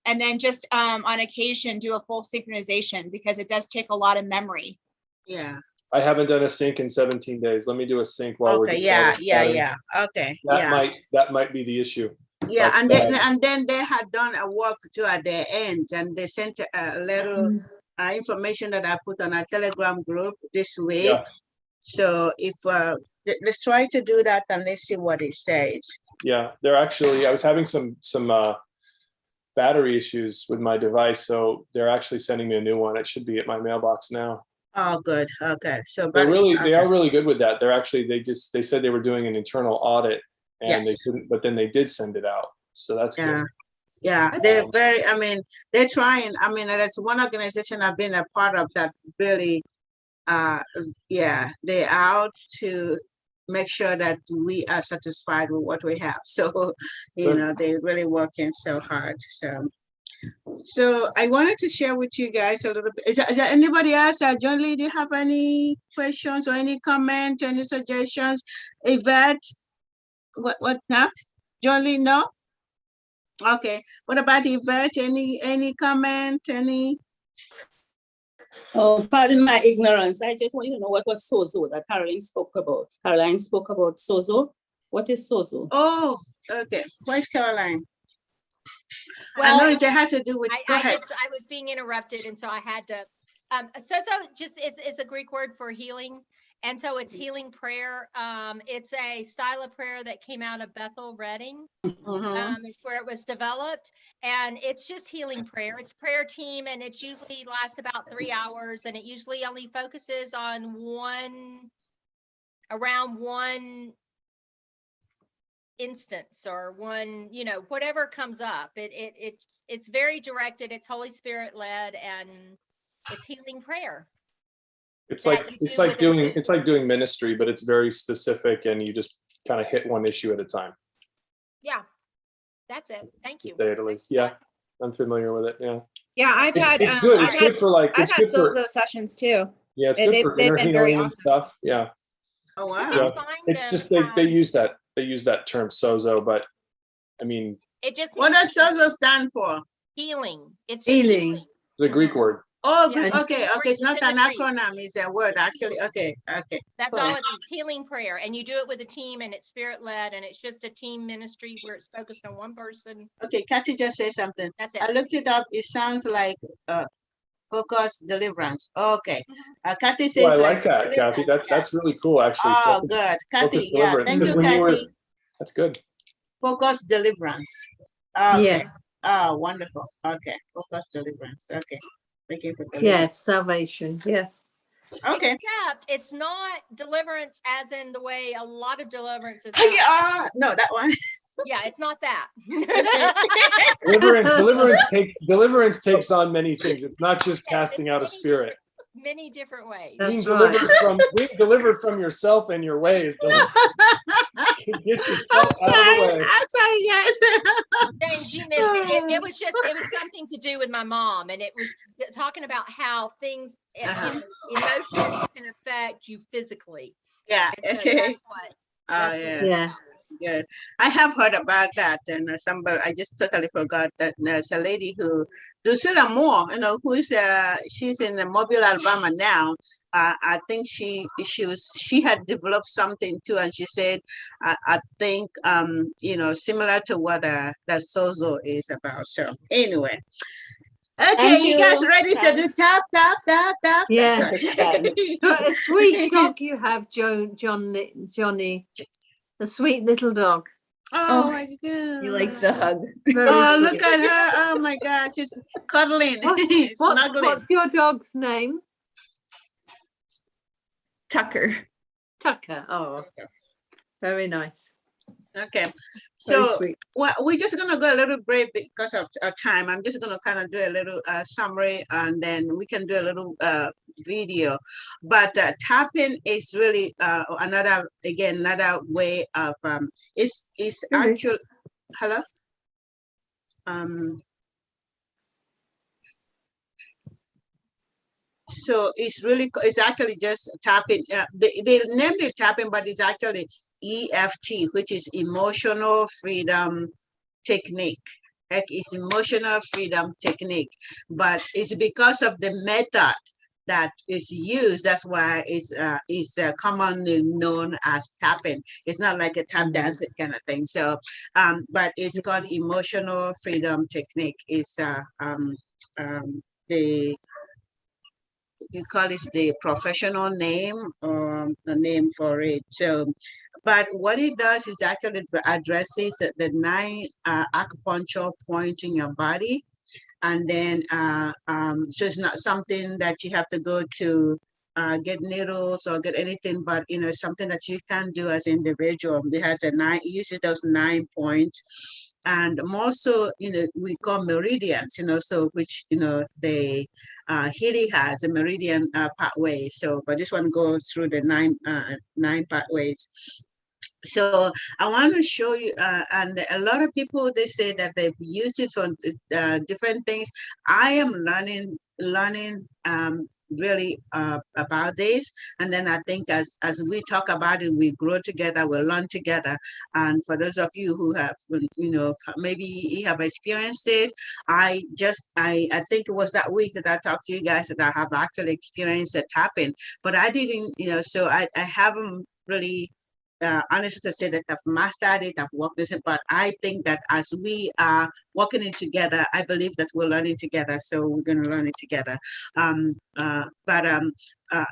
and then just on occasion do a full synchronization, because it does take a lot of memory. Yeah. I haven't done a sync in 17 days. Let me do a sync while we're. Okay. Yeah. Okay. That might be the issue. Yeah, and then they had done a work too at the end, and they sent a little information that I put on our Telegram group this week. So if let's try to do that and let's see what it says. Yeah, they're actually, I was having some battery issues with my device, so they're actually sending me a new one. It should be at my mailbox now. Oh, good. Okay. So They okay. are really good with that. They're actually, they said they were doing an internal audit and they Yes. couldn't, but then they did send it out. So that's Yeah. good. Yeah, they're very, I mean, they're trying. I mean, that's one organization I've been a part of that really, yeah, they're out to make sure that we are satisfied with what we have. So, you Good. know, they're really working so hard. So I wanted to share with you guys a little bit. Is there anybody else? John Lee, do you have any questions or any comment, any suggestions? Yvette, what, huh? John Lee, no? Okay. What about Yvette? Any comment? Any? Oh, pardon my ignorance. I just want you to know what was SOZO that Caroline spoke about. Caroline spoke about SOZO. What is SOZO? Oh, okay. Where's Caroline? Well, I know it had to do with. Go ahead. I was being interrupted, and so I had to. So just it's a Greek word for healing, and so it's healing prayer. It's a style of prayer that came out of Bethel Reading. It's where it was developed, and it's just healing prayer. It's prayer team, and it usually lasts about 3 hours, and it usually only focuses on around one instance or one, you know, whatever comes up. It's very directed. It's Holy Spirit led, and it's healing prayer. It's like doing ministry, but it's very specific, and you just kind of hit one issue at a time. Yeah, that's it. Thank you. Say it at least. Yeah, I'm familiar with it. Yeah. Yeah, I've had It's good. It's good for like. I've had those sessions too. Yeah, it's good for inner been very healing and awesome. stuff. Yeah. Oh wow. Yeah. It's just they use that term sozo, but I mean, it just. What does SOZO stand for? Healing. It's Healing. it's a Greek word. Oh, Yeah, okay. It's not an acronym. It's a word actually. Okay. That's Cool. all it is, healing prayer. And you do it with a team, and it's spirit led, and it's just a team ministry where it's focused on one person. Okay, Kathy just said something. That's it. I looked it up. It sounds like focus deliverance. Okay. Kathy says. Well, I like that, Kathy. That's really cool, actually. Oh, good. Kathy, yeah. Thank you, Kathy. That's good. Focus deliverance. Okay. Yeah. Oh, wonderful. Okay. Focus deliverance. Okay. Thank you for deliverance. Yes, salvation. Yeah. Okay. Except it's not deliverance as in the way a lot of deliverance is. No, that one. Yeah, it's not that. Deliverance takes on many things. It's not just casting out a spirit. Many different ways. That's Being delivered from yourself and your ways. Get yourself out of the way. I'm sorry, yes. James, you missed it. It was something to do with my mom, and it was talking about how things, emotions can affect you physically. Yeah. So that's what. Yeah. Good. I have heard about that, and I just totally forgot that there's a lady who, Drusilla Moore, she's in Mobile, Alabama now. I think she had developed something too, and she said, I think, similar to what that Sozo is about. So anyway. Okay, you guys ready to do tap? Yeah. What a sweet dog you have, Johnny. A sweet little dog. Oh my God. He likes to hug. Look at her. Oh my God. She's cuddling. Snuggling. What's your dog's name? Tucker. Tucker. Oh, very nice. Okay. So we're just going to go a little break because of time. I'm just going to kind of do a little summary, and then we can do a little video. But tapping is really another way of it's actually hello. So it's actually just tapping. They named it tapping, but it's actually EFT, which is emotional freedom technique. It's emotional freedom technique, but it's because of the method that is used. That's why it's commonly known as tapping. It's not like a tap dancing kind of thing. So, but it's called emotional freedom technique. It's you call it the professional name or the name for it. So, but what it does is actually it addresses the 9 acupuncture point in your body. And then, so it's not something that you have to go to get needles or get anything, but you know, something that you can do as an individual. It has a 9, usually those 9 points. And more so, you know, we call meridians, you know, so which, you know, they, Healy has a meridian pathway. So, but this one goes through the 9 pathways. So I want to show you, and a lot of people, they say that they've used it for different things. I am learning really about this, and then I think as we talk about it, we grow together, we learn together. And for those of you who have, you know, maybe you have experienced it, I think it was that week that I talked to you guys that I have actually experienced the tapping, but I didn't, you know, so I haven't really honestly to say that I've mastered it, I've worked with it, but I think that as we are working it together, I believe that we're learning together. So we're going to learn it together.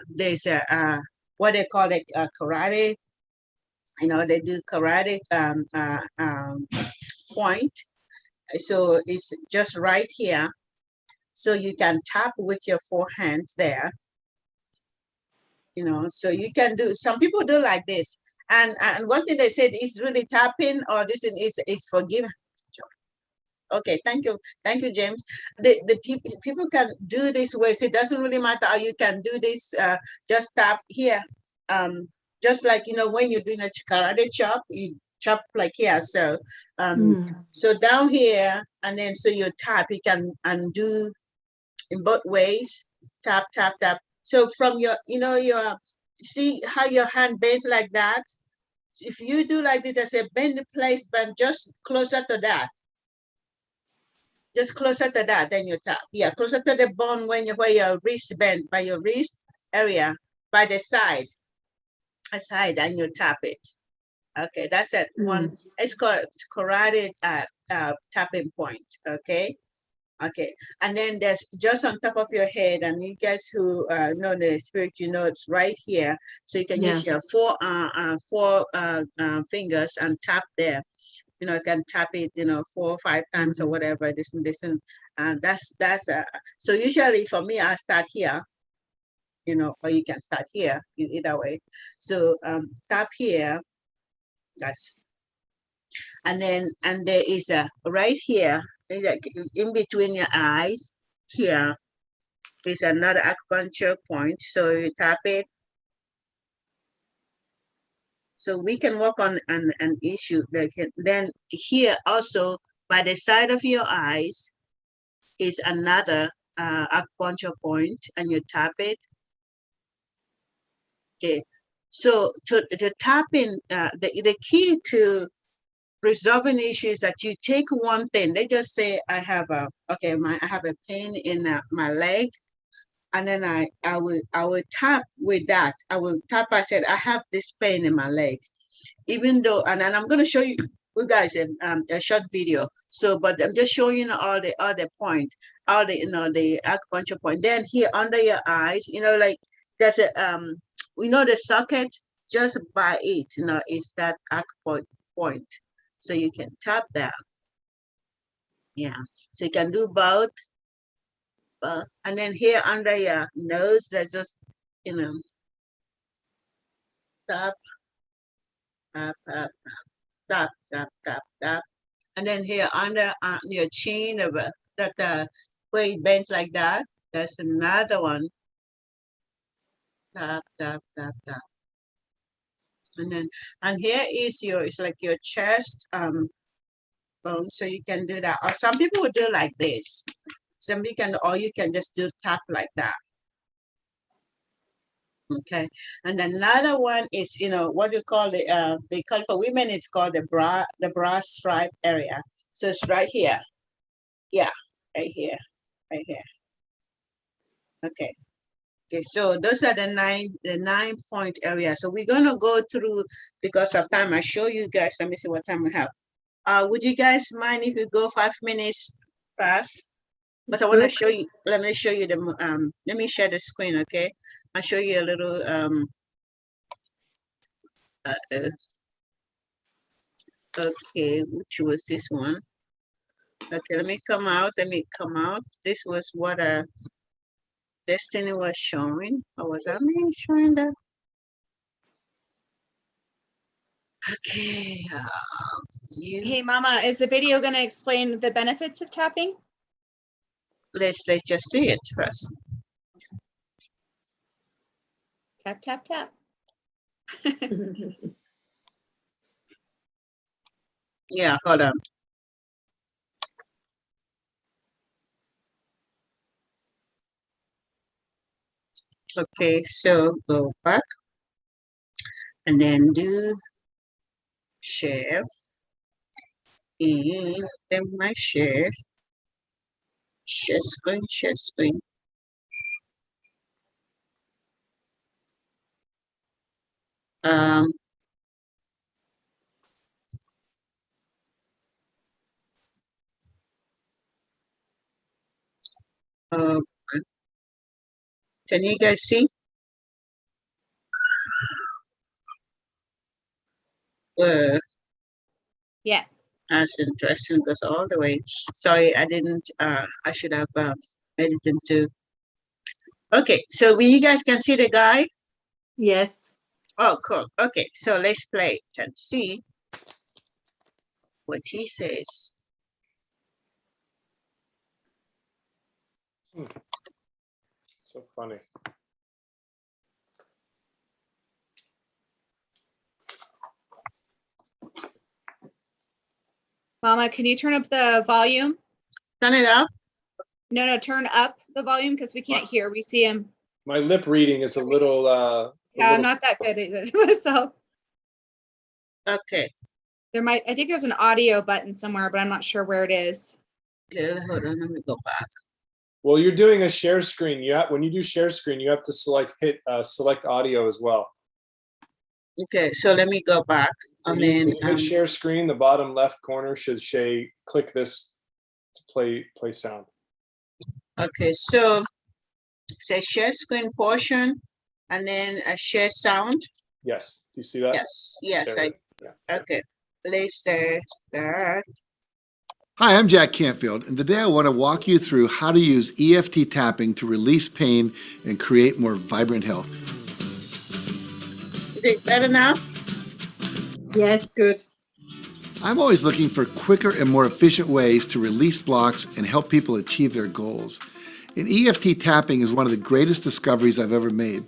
There's a what they call it karate. You know, they do karate point. So it's just right here. So you can tap with your 4 hands there. You know, so you can do. Some people do like this. And one thing they said is really tapping, or this is forgive. Okay, thank you, James. The people can do this way, so it doesn't really matter how you can do this. Just tap here, just like, you know, when you're doing a karate chop, you chop like here. So so down here, and then so you tap, you can undo in both ways. Tap, tap, tap. So from your, you know, your, see how your hand bends like that? If you do like this, I say bend the place, bend just closer to that. Just closer to that, then you tap. Yeah, closer to the bone when you, where your wrist bend, by your wrist area, by the side, and you tap it. Okay, that's it. One, it's called karate tapping point, okay? Okay, and then there's just on top of your head, and you guys who know the spirit, you know it's right here. So you can use your 4 fingers and tap there. You know, you can tap it, you know, 4 or 5 times or whatever. This and that's so usually for me, I start here, you know, or you can start here, either way. So tap here, that's, and then there is a right here. In between your eyes, here is another acupuncture point. So you tap it. So we can work on an issue. Then here also by the side of your eyes is another acupuncture point, and you tap it. Okay. So to tap in, the key to resolving issues that you take one thing. They just say, I have a pain in my leg, and then I will tap with that. I will tap. I said I have this pain in my leg, even though, and I'm going to show you guys a short video. So, but I'm just showing you all the point, all the, you know, the acupuncture point. Then here under your eyes, you know, like there's a we know the socket just by it, you know, is that acupuncture point. So you can tap that. Yeah. So you can do both. And then here under your nose, that just, you know, tap, tap, tap, tap, tap, tap, tap. And then here under your chin, that where it bends like that, that's another one. Tap, tap, tap, tap. And here is it's like your chest bone, so you can do that. Or some people would do like this. Somebody can, or you can just do tap like that. Okay, and another one is, you know, what you call it, they call it for women, it's called the bra stripe area. So it's right here. Yeah, right here, right here. Okay. Okay, so those are the 9 point area. So we're gonna go through, because of time, I show you guys. Let me see what time we have. Would you guys mind if we go 5 minutes past? But I want to Good. show you, let me show you let me share the screen, okay? I'll show you a little, okay, which was this one? Okay, let me come out. This was what Destiny was showing. Or was I showing that? Okay, Hey, Mama, is the video going to explain the benefits of tapping? let's just see it first. Tap, tap, tap. Yeah, hold on. Okay, so go back and then do share. And then my share screen. Um, uh, can you guys see? Yes. That's interesting. Goes all the way. Sorry, I didn't. I should have edited too. Okay, so you guys can see the guy. Yes. Oh, cool. Okay, so let's play it and see what he says. So funny. Mama, can you turn up the volume? Turn it up. No, turn up the volume because we can't hear. We see him. My lip reading is a little. Yeah, I'm not that good at it myself. Okay. I think there's an audio button somewhere, but I'm not sure where it is. Okay, hold on. Let me go back. Well, you're doing a share screen. When you do share screen, you have to select audio as well. Okay, so let me go back and When then you hit share screen, the bottom left corner should say click this to play sound. okay, so say share screen portion and then a share sound. Yes. Do you see that? Yes. Okay. Let's start. Hi, I'm Jack Canfield, and today I want to walk you through how to use EFT tapping to release pain and create more vibrant health. Is it better now? Yes, good. I'm always looking for quicker and more efficient ways to release blocks and help people achieve their goals. And EFT tapping is one of the greatest discoveries I've ever made.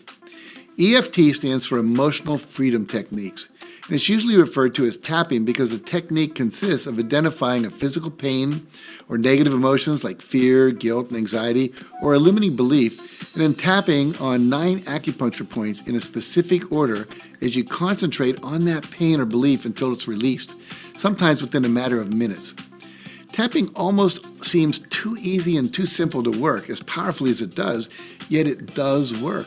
EFT stands for Emotional Freedom Techniques. And it's usually referred to as tapping because the technique consists of identifying a physical pain or negative emotions like fear, guilt, and anxiety, or a limiting belief, and then tapping on 9 acupuncture points in a specific order as you concentrate on that pain or belief until it's released, sometimes within a matter of minutes. Tapping almost seems too easy and too simple to work, as powerfully as it does, yet it does work.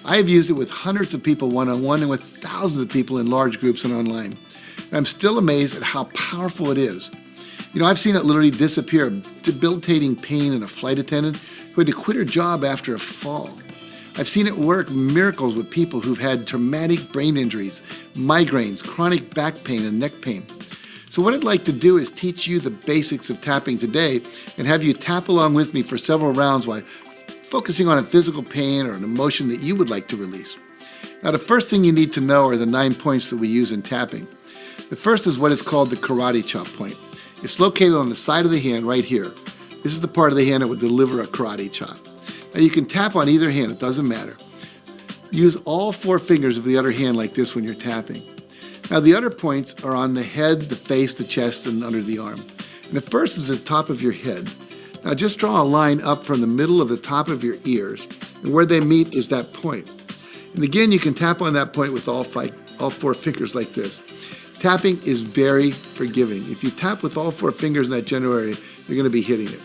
I have used it with hundreds of people one-on-one and with thousands of people in large groups and online. And I'm still amazed at how powerful it is. You know, I've seen it literally disappear, debilitating pain in a flight attendant who had to quit her job after a fall. I've seen it work miracles with people who've had traumatic brain injuries, migraines, chronic back pain, and neck pain. So what I'd like to do is teach you the basics of tapping today and have you tap along with me for several rounds while focusing on a physical pain or an emotion that you would like to release. Now, the first thing you need to know are the 9 points that we use in tapping. The first is what is called the karate chop point. It's located on the side of the hand right here. This is the part of the hand that would deliver a karate chop. Now, you can tap on either hand, it doesn't matter. Use all 4 fingers of the other hand like this when you're tapping. Now, the other points are on the head, the face, the chest, and under the arm. And the first is the top of your head. Now just draw a line up from the middle of the top of your ears, and where they meet is that point. And again, you can tap on that point with all 4 fingers like this. Tapping is very forgiving. If you tap with all 4 fingers in that general area, you're going to be hitting it.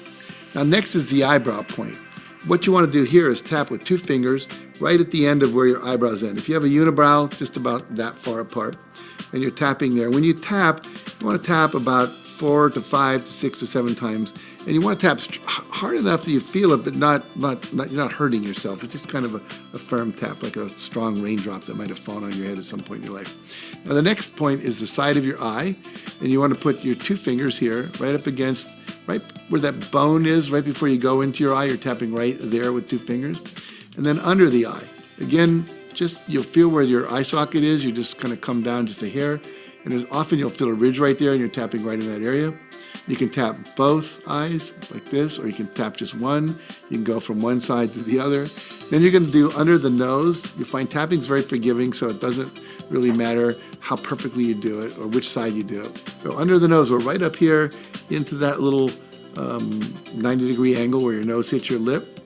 Now next is the eyebrow point. What you want to do here is tap with 2 fingers right at the end of where your eyebrows end. If you have a unibrow, just about that far apart, and you're tapping there. When you tap, you want to tap about 4 to 5 to 6 to 7 times. And you want to tap hard enough that you feel it, but you're not hurting yourself. It's just kind of a firm tap, like a strong raindrop that might have fallen on your head at some point in your life. Now, the next point is the side of your eye. And you want to put your 2 fingers here, right up against, right where that bone is, right before you go into your eye. You're tapping right there with 2 fingers. And then under the eye. Again, just you'll feel where your eye socket is. You just kind of come down just a hair. And often you'll feel a ridge right there, and you're tapping right in that area. You can tap both eyes like this, or you can tap just one. You can go from one side to the other. Then you're going to do under the nose. You find tapping is very forgiving, so it doesn't really matter how perfectly you do it or which side you do it. So under the nose, we're right up here into that little 90-degree angle where your nose hits your lip.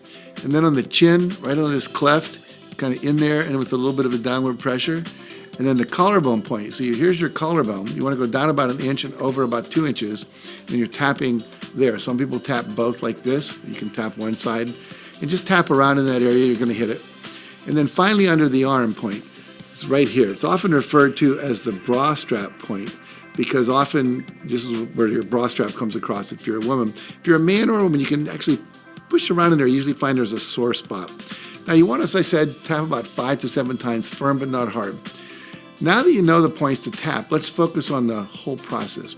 And then on the chin, right on this cleft, kind of in there and with a little bit of a downward pressure. And then the collarbone point. So here's your collarbone. You want to go down about 1 inch and over about 2 inches. And you're tapping there. Some people tap both like this. You can tap one side and just tap around in that area. You're going to hit it. And then finally under the arm point. It's right here. It's often referred to as the bra strap point because often this is where your bra strap comes across if you're a woman. If you're a man or a woman, you can actually push around in there. You usually find there's a sore spot. Now you want, as I said, tap about 5 to 7 times, firm but not hard. Now that you know the points to tap, let's focus on the whole process.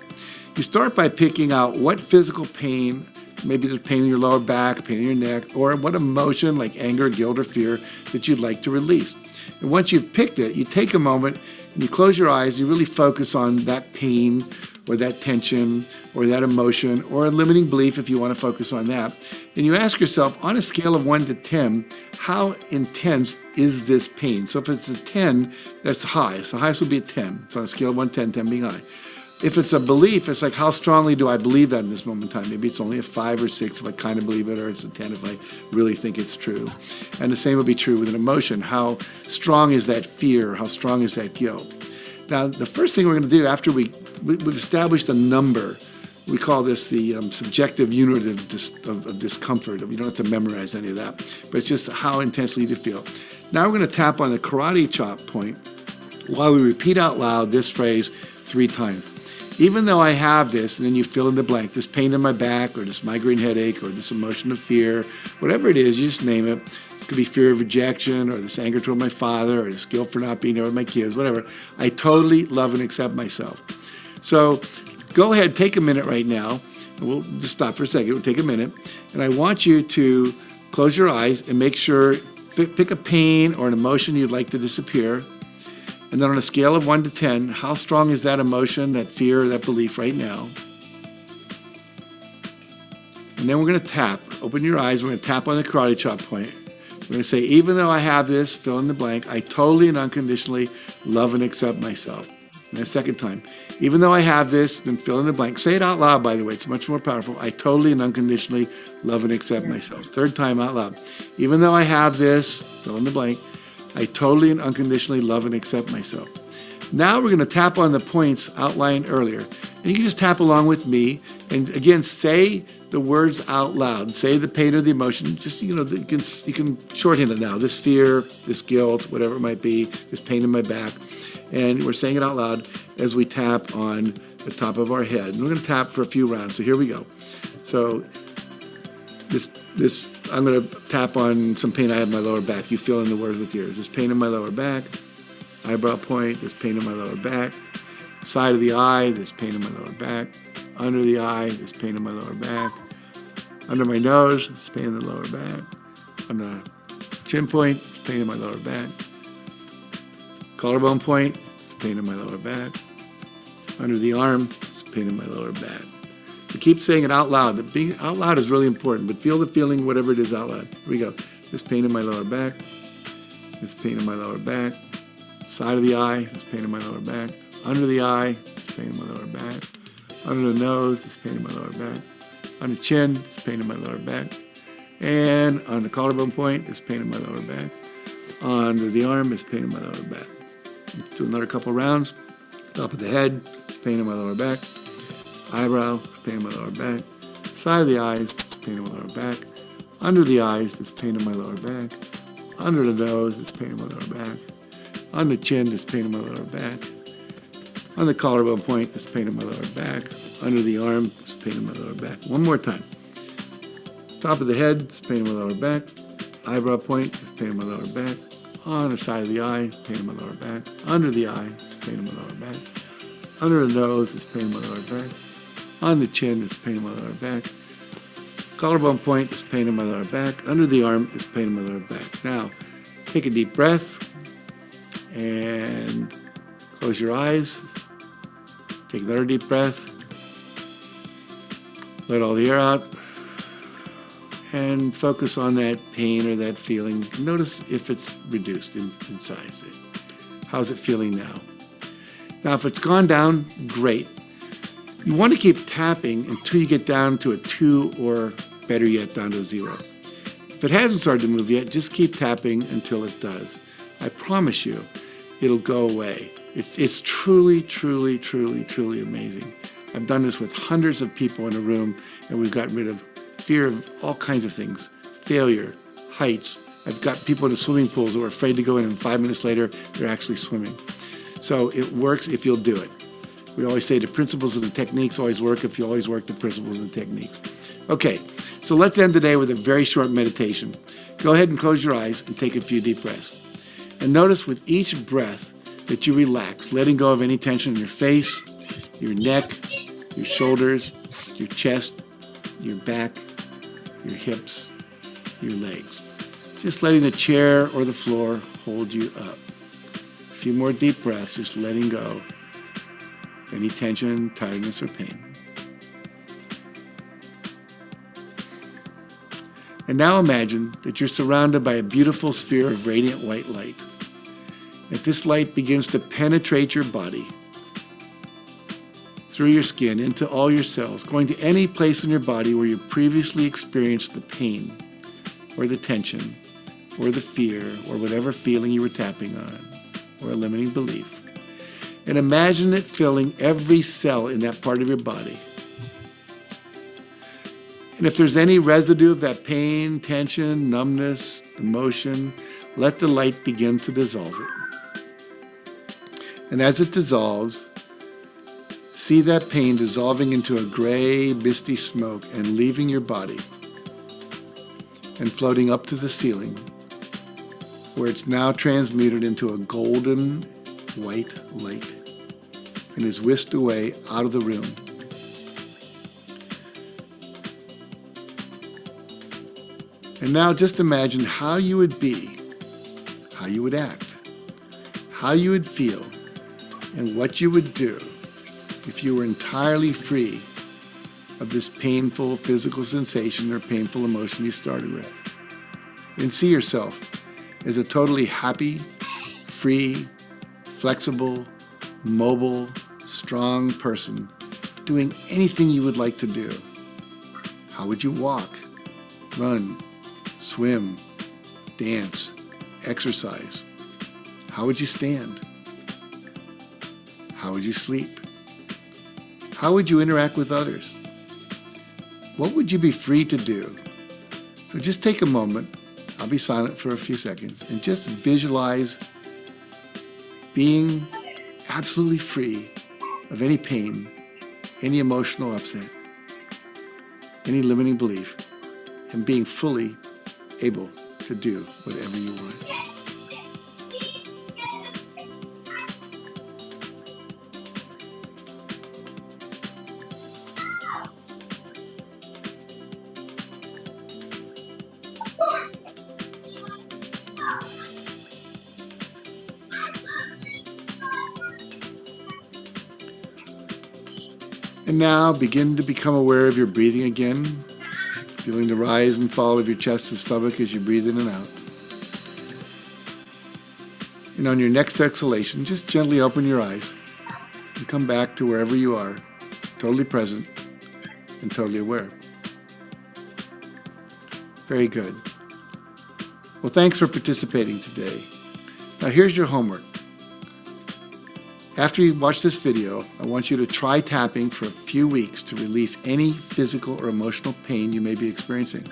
You start by picking out what physical pain, maybe there's pain in your lower back, pain in your neck, or what emotion like anger, guilt, or fear that you'd like to release. And once you've picked it, you take a moment and you close your eyes, you really focus on that pain or that tension or that emotion or a limiting belief if you want to focus on that. And you ask yourself, on a scale of 1 to 10, how intense is this pain? So if it's a 10, that's high. So the highest would be a 10. So on a scale of 1 to 10, 10 being high. If it's a belief, it's like, how strongly do I believe that in this moment in time? Maybe it's only a 5 or 6 if I kind of believe it, or it's a 10 if I really think it's true. And the same would be true with an emotion. How strong is that fear? How strong is that guilt? Now, the first thing we're going to do after we've established a number, we call this the subjective unit of discomfort. You don't have to memorize any of that, but it's just how intensely you feel. Now we're going to tap on the karate chop point while we repeat out loud this phrase 3 times. Even though I have this, and then you fill in the blank, this pain in my back, or this migraine headache, or this emotion of fear, whatever it is, you just name it. This could be fear of rejection, or this anger toward my father, or this guilt for not being there with my kids, whatever. I totally love and accept myself. So go ahead, take a minute right now. We'll just stop for a second. We'll take a minute. And I want you to close your eyes and make sure, pick a pain or an emotion you'd like to disappear. And then on a scale of 1 to 10, how strong is that emotion, that fear, that belief right now? And then we're going to tap. Open your eyes. We're going to tap on the karate chop point. We're going to say, even though I have this, fill in the blank, I totally and unconditionally love and accept myself. And a second time, even though I have this, then fill in the blank. Say it out loud, by the way. It's much more powerful. I totally and unconditionally love and accept myself. Third time out loud. Even though I have this, fill in the blank, I totally and unconditionally love and accept myself. Now we're going to tap on the points outlined earlier. And you can just tap along with me. And again, say the words out loud. Say the pain or the emotion. Just, you can shorthand it now. This fear, this guilt, whatever it might be, this pain in my back. And we're saying it out loud as we tap on the top of our head. And we're going to tap for a few rounds. So here we go. So I'm going to tap on some pain I have in my lower back. You fill in the words with yours. This pain in my lower back, eyebrow point, this pain in my lower back, side of the eye, this pain in my lower back, under the eye, this pain in my lower back, under my nose, this pain in the lower back, on the chin point, this pain in my lower back, collarbone point, this pain in my lower back, under the arm, this pain in my lower back. You keep saying it out loud. The being out loud is really important, but feel the feeling, whatever it is, out loud. Here we go. This pain in my lower back. This pain in my lower back. Side of the eye. This pain in my lower back. Under the eye. This pain in my lower back. Under the nose. This pain in my lower back. On the chin. This pain in my lower back. And on the collarbone point. This pain in my lower back. Under the arm. This pain in my lower back. Do another couple rounds. Top of the head. This pain in my lower back. Eyebrow, this pain in my lower back. Side of the eyes, this pain in my lower back. Under the eyes, this pain in my lower back. Under the nose, this pain in my lower back. On the chin, this pain in my lower back. On the collarbone point, this pain in my lower back. Under the arm, this pain in my lower back. One more time. Top of the head, this pain in my lower back. Eyebrow point, this pain in my lower back. On the side of the eye, pain in my lower back. Under the eye, this pain in my lower back. Under the nose, this pain in my lower back. On the chin, this pain in my lower back. Collarbone point, this pain in my lower back. Under the arm, this pain in my lower back. Now, take a deep breath and close your eyes. Take another deep breath. Let all the air out. And focus on that pain or that feeling. Notice if it's reduced in size. How's it feeling now? Now, if it's gone down, great. You want to keep tapping until you get down to a 2 or better yet, down to a 0. If it hasn't started to move yet, just keep tapping until it does. I promise you, it'll go away. It's truly, truly, truly, truly amazing. I've done this with hundreds of people in a room, and we've gotten rid of fear of all kinds of things. Failure, heights. I've got people in the swimming pools who are afraid to go in, and 5 minutes later, they're actually swimming. So it works if you'll do it. We always say the principles and the techniques always work if you always work the principles and techniques. Okay, so let's end today with a very short meditation. Go ahead and close your eyes and take a few deep breaths. And notice with each breath that you relax, letting go of any tension in your face, your neck, your shoulders, your chest, your back, your hips, your legs. Just letting the chair or the floor hold you up. A few more deep breaths, just letting go of any tension, tiredness, or pain. And now imagine that you're surrounded by a beautiful sphere of radiant white light. If this light begins to penetrate your body, through your skin, into all your cells, going to any place in your body where you previously experienced the pain, or the tension, or the fear, or whatever feeling you were tapping on, or a limiting belief. And imagine it filling every cell in that part of your body. And if there's any residue of that pain, tension, numbness, emotion, let the light begin to dissolve it. And as it dissolves, see that pain dissolving into a gray, misty smoke and leaving your body and floating up to the ceiling, where it's now transmuted into a golden white light and is whisked away out of the room. And now just imagine how you would be, how you would act, how you would feel, and what you would do if you were entirely free of this painful physical sensation or painful emotion you started with. And see yourself as a totally happy, free, flexible, mobile, strong person doing anything you would like to do. How would you walk, run, swim, dance, exercise? How would you stand? How would you sleep? How would you interact with others? What would you be free to do? So just take a moment, I'll be silent for a few seconds, and just visualize being absolutely free of any pain, any emotional upset, any limiting belief, and being fully able to do whatever you want. And now begin to become aware of your breathing again, feeling the rise and fall of your chest and stomach as you breathe in and out. And on your next exhalation, just gently open your eyes and come back to wherever you are, totally present and totally aware. Very good. Well, thanks for participating today. Now here's your homework. After you watch this video, I want you to try tapping for a few weeks to release any physical or emotional pain you may be experiencing.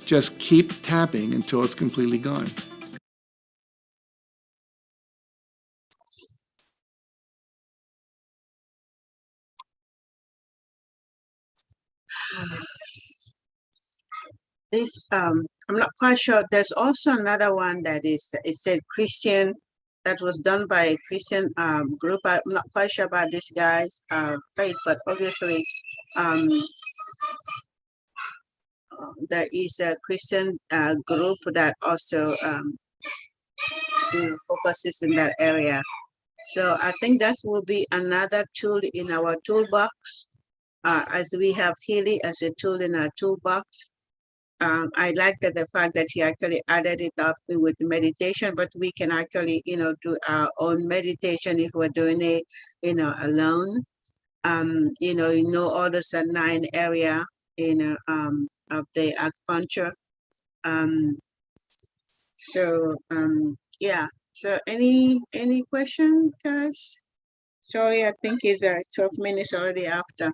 Just keep tapping until it's completely gone. This I'm not quite sure. There's also another one that is, it said Christian, that was done by a Christian group. I'm not quite sure about this guy's faith, but obviously there is a Christian group that also focuses in that area. So I think that will be another tool in our toolbox, as we have Healy as a tool in our toolbox. I like the fact that he actually added it up with meditation, but we can actually, do our own meditation if we're doing it, alone. All the Nine area, of the acupuncture. Yeah. So any question, guys? Sorry, I think it's 12 minutes already after.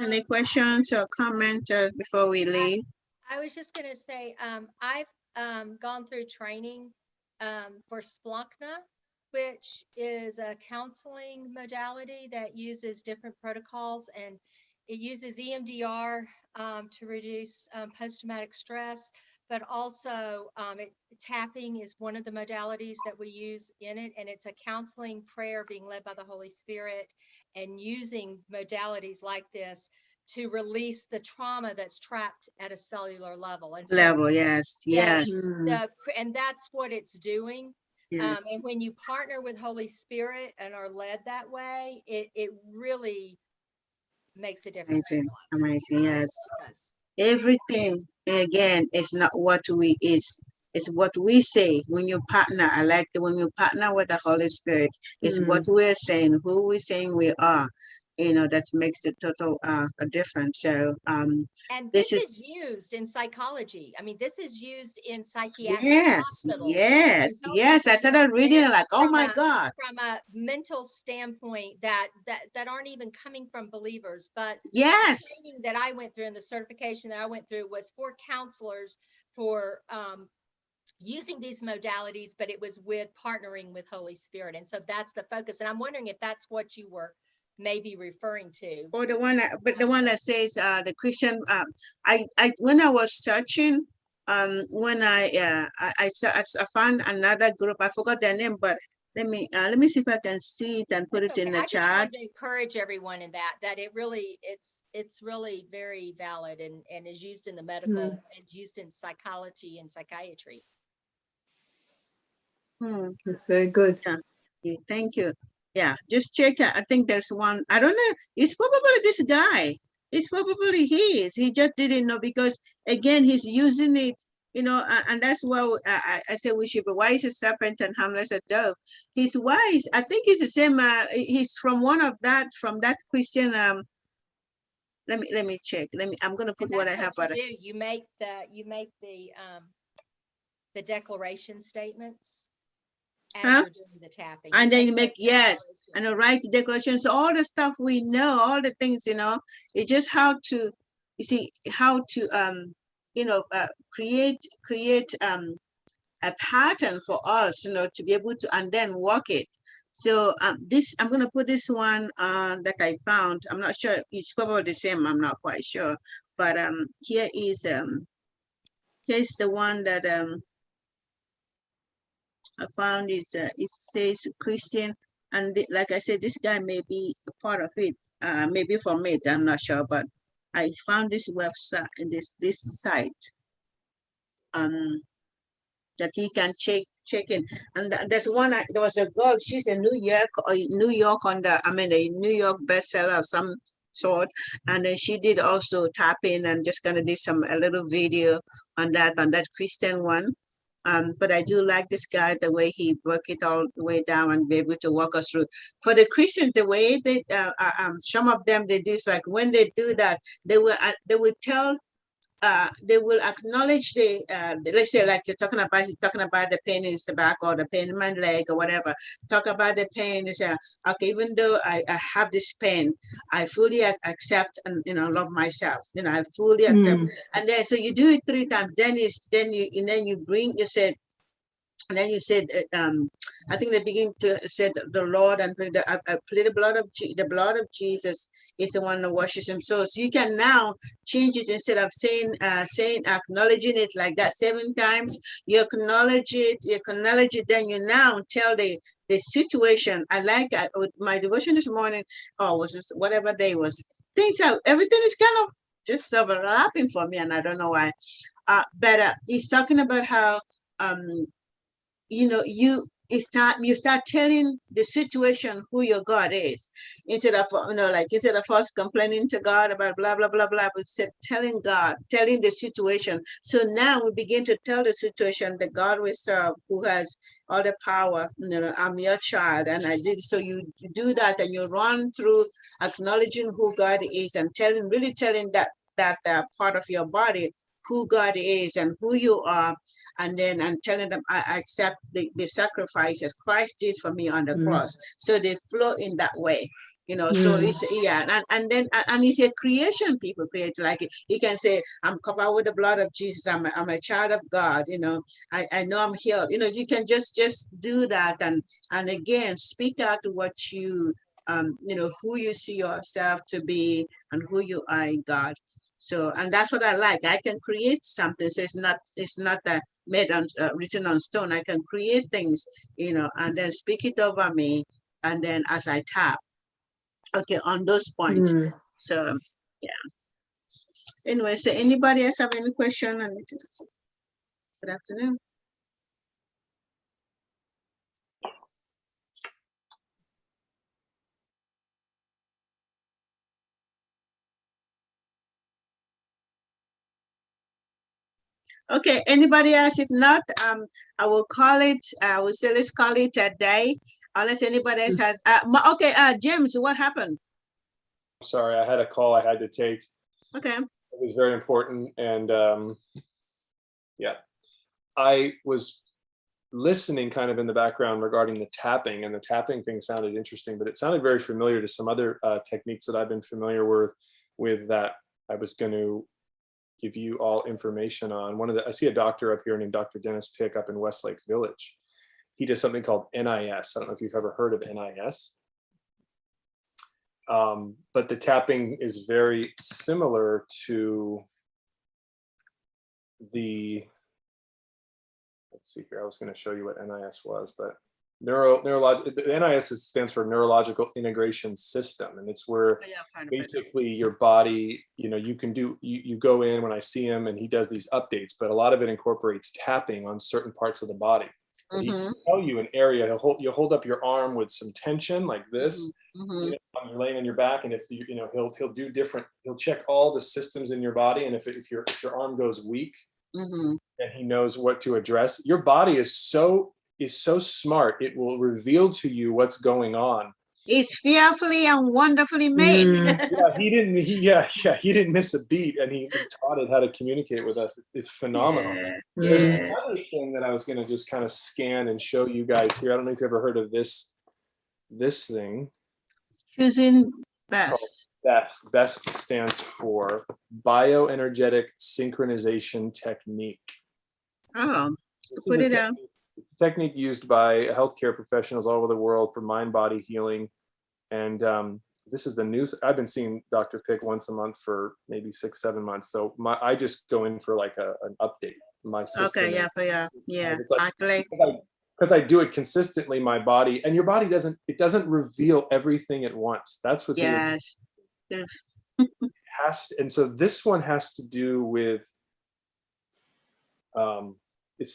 Any questions or comments before we leave? I was just going to say, I've gone through training for Splachna, which is a counseling modality that uses different protocols, and it uses EMDR to reduce post-traumatic stress, but also tapping is one of the modalities that we use in it, and it's a counseling prayer being led by the Holy Spirit, and using modalities like this to release the trauma that's trapped at a cellular level. And so, yes. And that's what it's doing. Yes. And when you partner with Holy Spirit and are led that way, it really makes a difference. Amazing, yes. Everything, again, is not what we is. It's what we say when you partner. I like when you partner with the Holy Spirit. It's what we're saying, who we're saying we are. That makes the total a difference. So and this is used in psychology. I mean, this is used in psychiatric hospitals. Yes. I started reading it like, oh my God. From a mental standpoint that aren't even coming from believers, but yes, the training that I went through and the certification that I went through was for counselors for using these modalities, but it was with partnering with Holy Spirit. And so that's the focus. And I'm wondering if that's what you were maybe referring to. Or the one that says the Christian. I when I was searching, when I found another group. I forgot their name, but let me see if I can see it and put it in the chat. I just wanted to encourage everyone in that it really it's really very valid and is used in the medical and used in psychology and psychiatry. That's very good. Yeah. Thank you. Yeah, just check. I think there's one. I don't know. It's probably this guy. It's probably he is. He just didn't know because, again, he's using it, and that's why I say we should be wise as serpent and harmless as dove. He's wise. I think he's the same. He's from from that Christian. Let me check. I'm gonna put what I have. You make the declaration statements. As you're doing the tapping. And then you make, and write the declarations, all the stuff we know, all the things, it's just how to create a pattern for us, to be able to, and then work it. So I'm going to put this one that I found. I'm not sure, it's probably the same, I'm not quite sure, but here's the one that I found. Is it says Christian, and like I said, this guy may be a part of it, maybe from it, I'm not sure, but I found this website, this site that he can check in. And there's one, there was a girl, she's in New York on the, a New York bestseller of some sort, and then she did also tapping and just gonna do a little video on that Christian one. But I do like this guy, the way he broke it all the way down and be able to walk us through. For the Christians, the way they, some of them, they do is like when they do that, they will tell, they will acknowledge the, let's say like you're talking about the pain in the back or the pain in my leg or whatever. Talk about the pain. They say, okay, even though I have this pain, I fully accept and love myself. I fully accept. And then so you do it 3 times. Then you bring, you said, And then you said, I think they begin to say the Lord and play the blood of Jesus is the one that washes him. So you can now change it instead of saying acknowledging it like that 7 times. You acknowledge it, then you now tell the situation. I like with my devotion this morning, or was this whatever day was. Everything is kind of just overlapping for me, and I don't know why. But he's talking about how you start telling the situation who your God is, instead of us complaining to God about blah blah blah blah, we said telling the situation. So now we begin to tell the situation the God we serve, who has all the power. I'm your child, and I did. So you do that, and you run through acknowledging who God is, and telling that part of your body who God is and who you are, and telling them, I accept the sacrifice that Christ did for me on the cross. So they flow in that way, so it's, and then it's a creation. People create, like you can say, I'm covered with the blood of Jesus, I'm a child of God, I know I'm healed, you can just do that, and again speak out to what you who you see yourself to be and who you are in God. So, and that's what I like. I can create something. So it's not made on written on stone. I can create things, and then speak it over me. And then as I tap, okay, on those points. So, yeah. Anyway, so anybody else have any question? Good afternoon. Okay, anybody else? If not, I will call it. I will say let's call it a day, unless anybody else has. Okay, James, what happened? Sorry, I had a call I had to take. Okay. It was very important, and yeah, I was listening kind of in the background regarding the tapping, and the tapping thing sounded interesting, but it sounded very familiar to some other techniques that I've been familiar with that I was going to give you all information on. I see a doctor up here named Dr. Dennis Pick up in Westlake Village. He does something called NIS. I don't know if you've ever heard of NIS. But the tapping is very similar to let's see here, I was going to show you what NIS was, but NIS stands for Neurological Integration System, and it's where basically your body, you go in when I see him, and he does these updates, but a lot of it incorporates tapping on certain parts of the body. He can tell you an area. You'll hold up your arm with some tension like this. You're laying on your back, and if he'll do different. He'll check all the systems in your body, and if your arm goes weak, then he knows what to address. Your body is so smart, it will reveal to you what's going on. It's fearfully and wonderfully made. He didn't miss a beat, and he taught it how to communicate with us. It's phenomenal. There's another thing that I was going to just kind of scan and show you guys here. I don't know if you've ever heard of this thing. Choosing best. BEST stands for Bioenergetic Synchronization Technique. Oh, put it down. Technique used by healthcare professionals all over the world for mind-body healing, and this is the new. I've been seeing Dr. Pick once a month for maybe 6-7 months. So I just go in for like an update. My system. Okay, because I do it consistently. My body and your body doesn't reveal everything at once. That's what's and so this one has to do with. It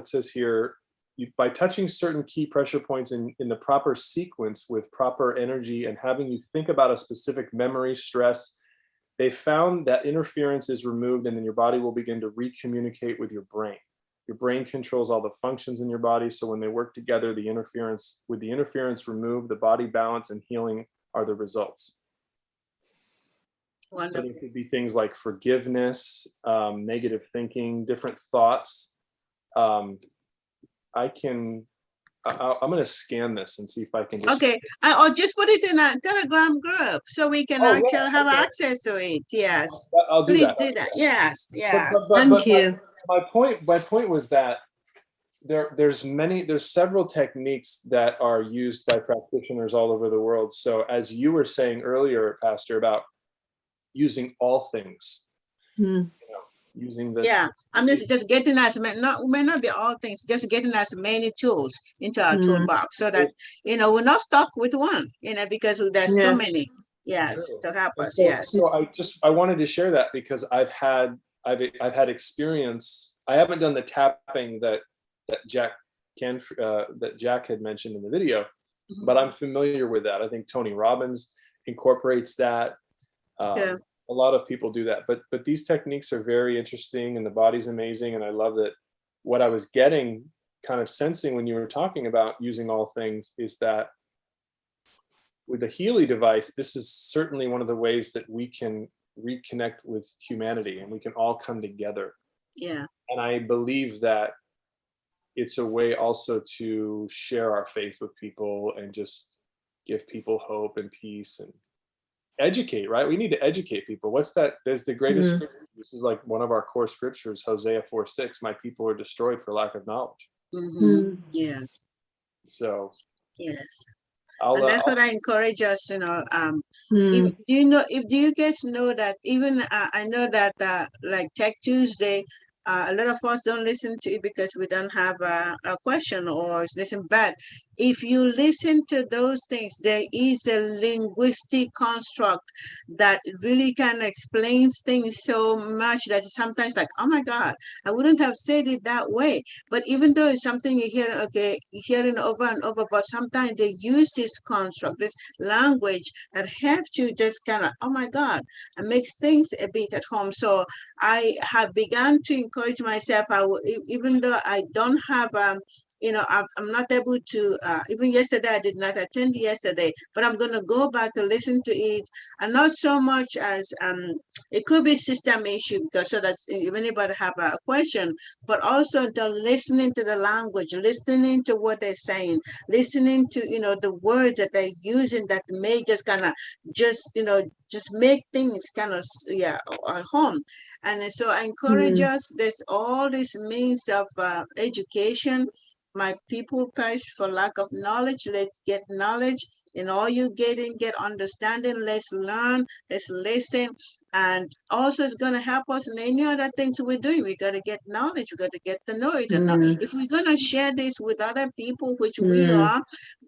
says here, by touching certain key pressure points in the proper sequence with proper energy and having you think about a specific memory, stress, they found that interference is removed, and then your body will begin to recommunicate with your brain. Your brain controls all the functions in your body. So when they work together, the interference removed, the body balance and healing are the results. So it could be things like forgiveness, negative thinking, different thoughts. I'm going to scan this and see if I can just. Okay, I'll just put it in a Telegram group so we can actually have access to it. Yes. I'll do Please that. do that. Yes. Thank you. My point was that there's several techniques that are used by practitioners all over the world. So as you were saying earlier, Pastor, about using all things, using the Yeah, I'm just getting as many, may not be all things, just getting as many tools into our toolbox so that, we're not stuck with one, because there's so many, to help us. So I wanted to share that because I've had experience. I haven't done the tapping that Jack had mentioned in the video, but I'm familiar with that. I think Tony Robbins incorporates that. A lot of people do that, but these techniques are very interesting, and the body's amazing. And I love that. What I was getting, kind of sensing when you were talking about using all things, is that with the Healy device, this is certainly one of the ways that we can reconnect with humanity, and we can all come together. Yeah. And I believe that it's a way also to share our faith with people and just give people hope and peace and educate, right? We need to educate people. What's that? There's the greatest scripture. This is like one of our core scriptures, Hosea 4:6. My people are destroyed for lack of knowledge. Yes. So yes. And that's what I encourage us, if do you guys know that even I know that like Tech Tuesday, a lot of us don't listen to it because we don't have a question or listen. But if you listen to those things, there is a linguistic construct that really kind of explains things so much that sometimes like, oh my God, I wouldn't have said it that way. But even though it's something you're hearing over and over, but sometimes they use this construct, this language that helps you just kind of, oh my God, and makes things a bit at home. So I have begun to encourage myself. Even though I don't have, I'm not able to, even yesterday, I did not attend yesterday, but I'm going to go back to listen to it. And not so much as, it could be system issue, because so that if anybody have a question, but also the listening to the language, listening to what they're saying, listening to, the words that they're using that may just kind of just make things kind of, at home. And so I encourage us, there's all these means of education. My people perish for lack of knowledge. Let's get knowledge. In all you getting, get understanding. Let's learn, let's listen. And also it's going to help us in any other things we're doing. We got to get knowledge. We got to get to know it. And if we're going to share this with other people, which we are,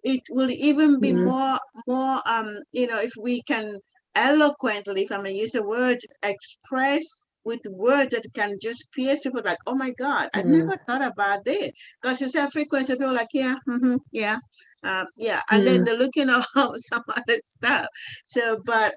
it will even be more, if we can eloquently, if I may use a word, express with words that can just pierce people like, oh my God, I never thought about this. Because you say frequency, people like, yeah, yeah. And then they're looking at some other stuff. So, but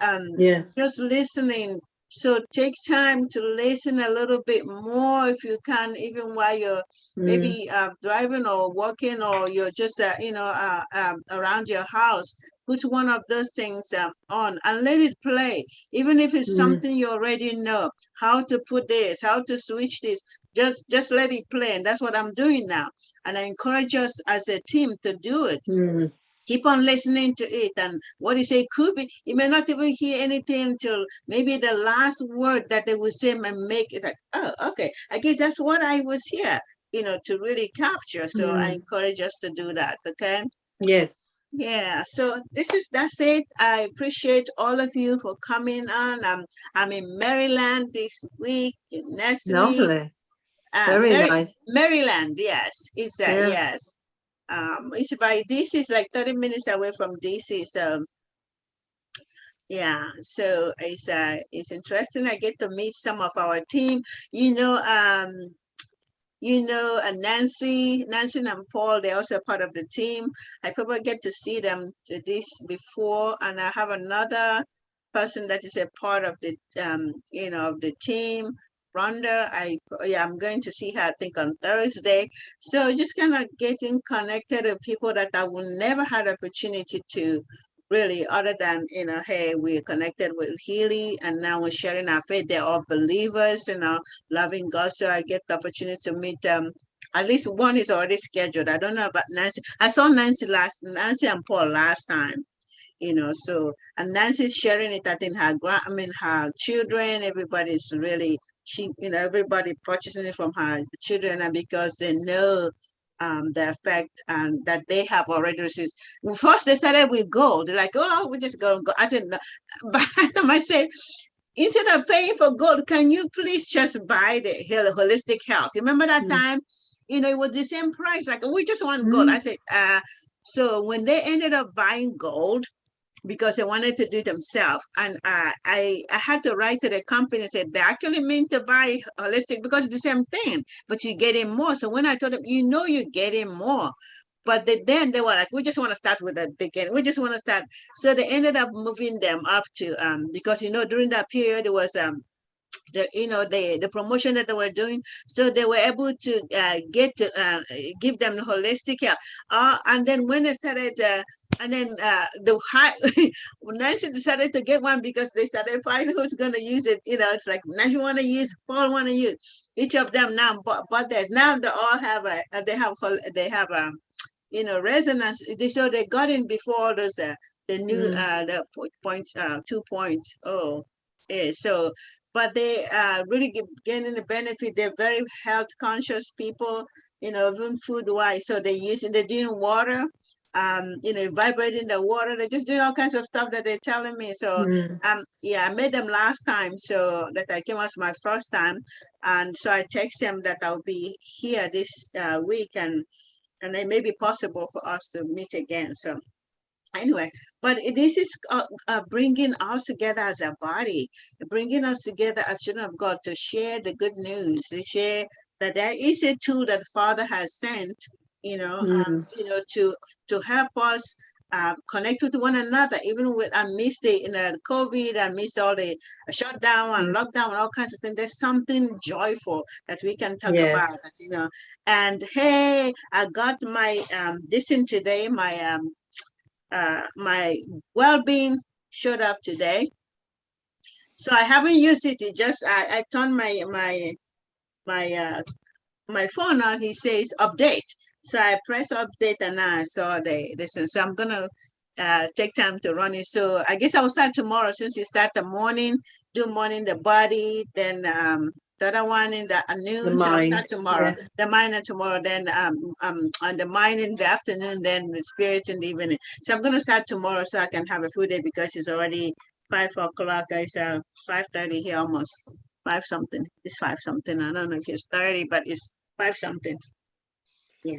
just listening. So take time to listen a little bit more if you can, even while you're maybe driving or walking, or you're just, around your house. Put one of those things on and let it play. Even if it's something you already know, how to put this, how to switch this, just let it play. And that's what I'm doing now. And I encourage us as a team to do it. Keep on listening to it. And what you say could be, you may not even hear anything until maybe the last word that they will say may make it like, oh, okay, I guess that's what I was here, to really capture. So I encourage us to do that. Okay. Yes. Yeah, so that's it. I appreciate all of you for coming on. I'm in Maryland this week, next week. Very nice. Maryland, yes. It's yes. It's by DC, it's like 30 minutes away from DC. So yeah, so it's interesting. I get to meet some of our team. And Nancy and Paul, they're also part of the team. I probably get to see them to this before, and I have another person that is a part of the, of the team. Rhonda, I'm going to see her, I think, on Thursday. So just kind of getting connected with people that I will never had opportunity to really, other than, hey, we're connected with Healy, and now we're sharing our faith. They're all believers, loving God. So I get the opportunity to meet them. At least one is already scheduled. I don't know about Nancy. I saw Nancy and Paul last time, so, and Nancy's sharing it. I think her children, everybody's really, everybody purchasing it from her children, and because they know the effect that they have already received. First, they started with gold. They're like, oh, we just go. I said, no. But I said, instead of paying for gold, can you please just buy the holistic health? Remember that time? It was the same price. Like, we just want gold. I said, so when they ended up buying gold, because they wanted to do it themselves. And I had to write to the company and said, they actually mean to buy holistic because it's the same thing, but you're getting more. So when I told them, you're getting more. But then they were like, we just want to start with the beginning. We just want to start. So they ended up moving them up to, because, during that period, it was, the promotion that they were doing, so they were able to get to give them the holistic care. And then when they started, and then the high, Nancy decided to get one because they started finding who's going to use it. It's like Nancy want to use, Paul want to use. Each of them now, but now they all have they have resonance. So they got in before those the new the 2.0 is so. But they really getting the benefit. They're very health conscious people, even food wise. So they're doing water, vibrating the water. They're just doing all kinds of stuff that they're telling me. So, I met them last time. So that I came as my first time. And so I text them that I'll be here this week and it may be possible for us to meet again. So anyway, but this is bringing us together as a body, bringing us together as children of God to share the good news, to share that there is a tool that Father has sent, to help us connect with one another. Even with amidst the COVID, amidst all the shutdown and lockdown and all kinds of things, there's something joyful that we can talk about. And hey, I got my this in today, my well-being showed up today, so I haven't used it. It just I turned my phone on. He says update, so I press update and I saw this. So I'm gonna take time to run it. So I guess I will start tomorrow, since you start the morning, do morning the body, then the other one in the noon. So I'll start tomorrow, the mind and tomorrow, then on the mind in the afternoon, then the spirit in the evening. So I'm gonna start tomorrow so I can have a full day, because it's already 5 o'clock. It's 5:30 here, almost 5 something. It's 5 something. I don't know if it's 30, but it's 5 something. Yeah.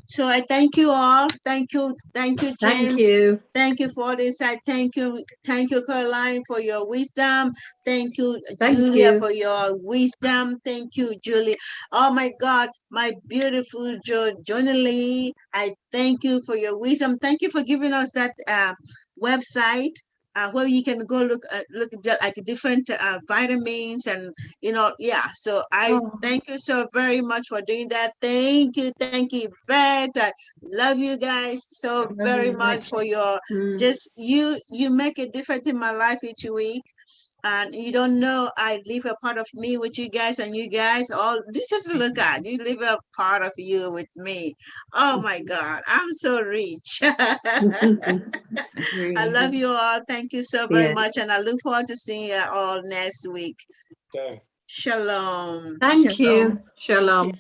So I thank you all. Thank you, James. Thank you. Thank you for this. I thank you, Caroline, for your wisdom. Thank you, Julia, for your wisdom. Thank you, Julie. Oh my God, my beautiful Jonalie. I thank you for your wisdom. Thank you for giving us that website. Where you can go look at like different vitamins and so I thank you so very much for doing that. Thank you, Beth. I love you guys so very much for your just you make a difference in my life each week. And you don't know, I leave a part of me with you guys, and you guys all just look at you leave a part of you with me. Oh my God, I'm so rich. I love you all. Thank you so very much, and I look forward to seeing you all next week. Okay. Shalom. Thank you. Shalom.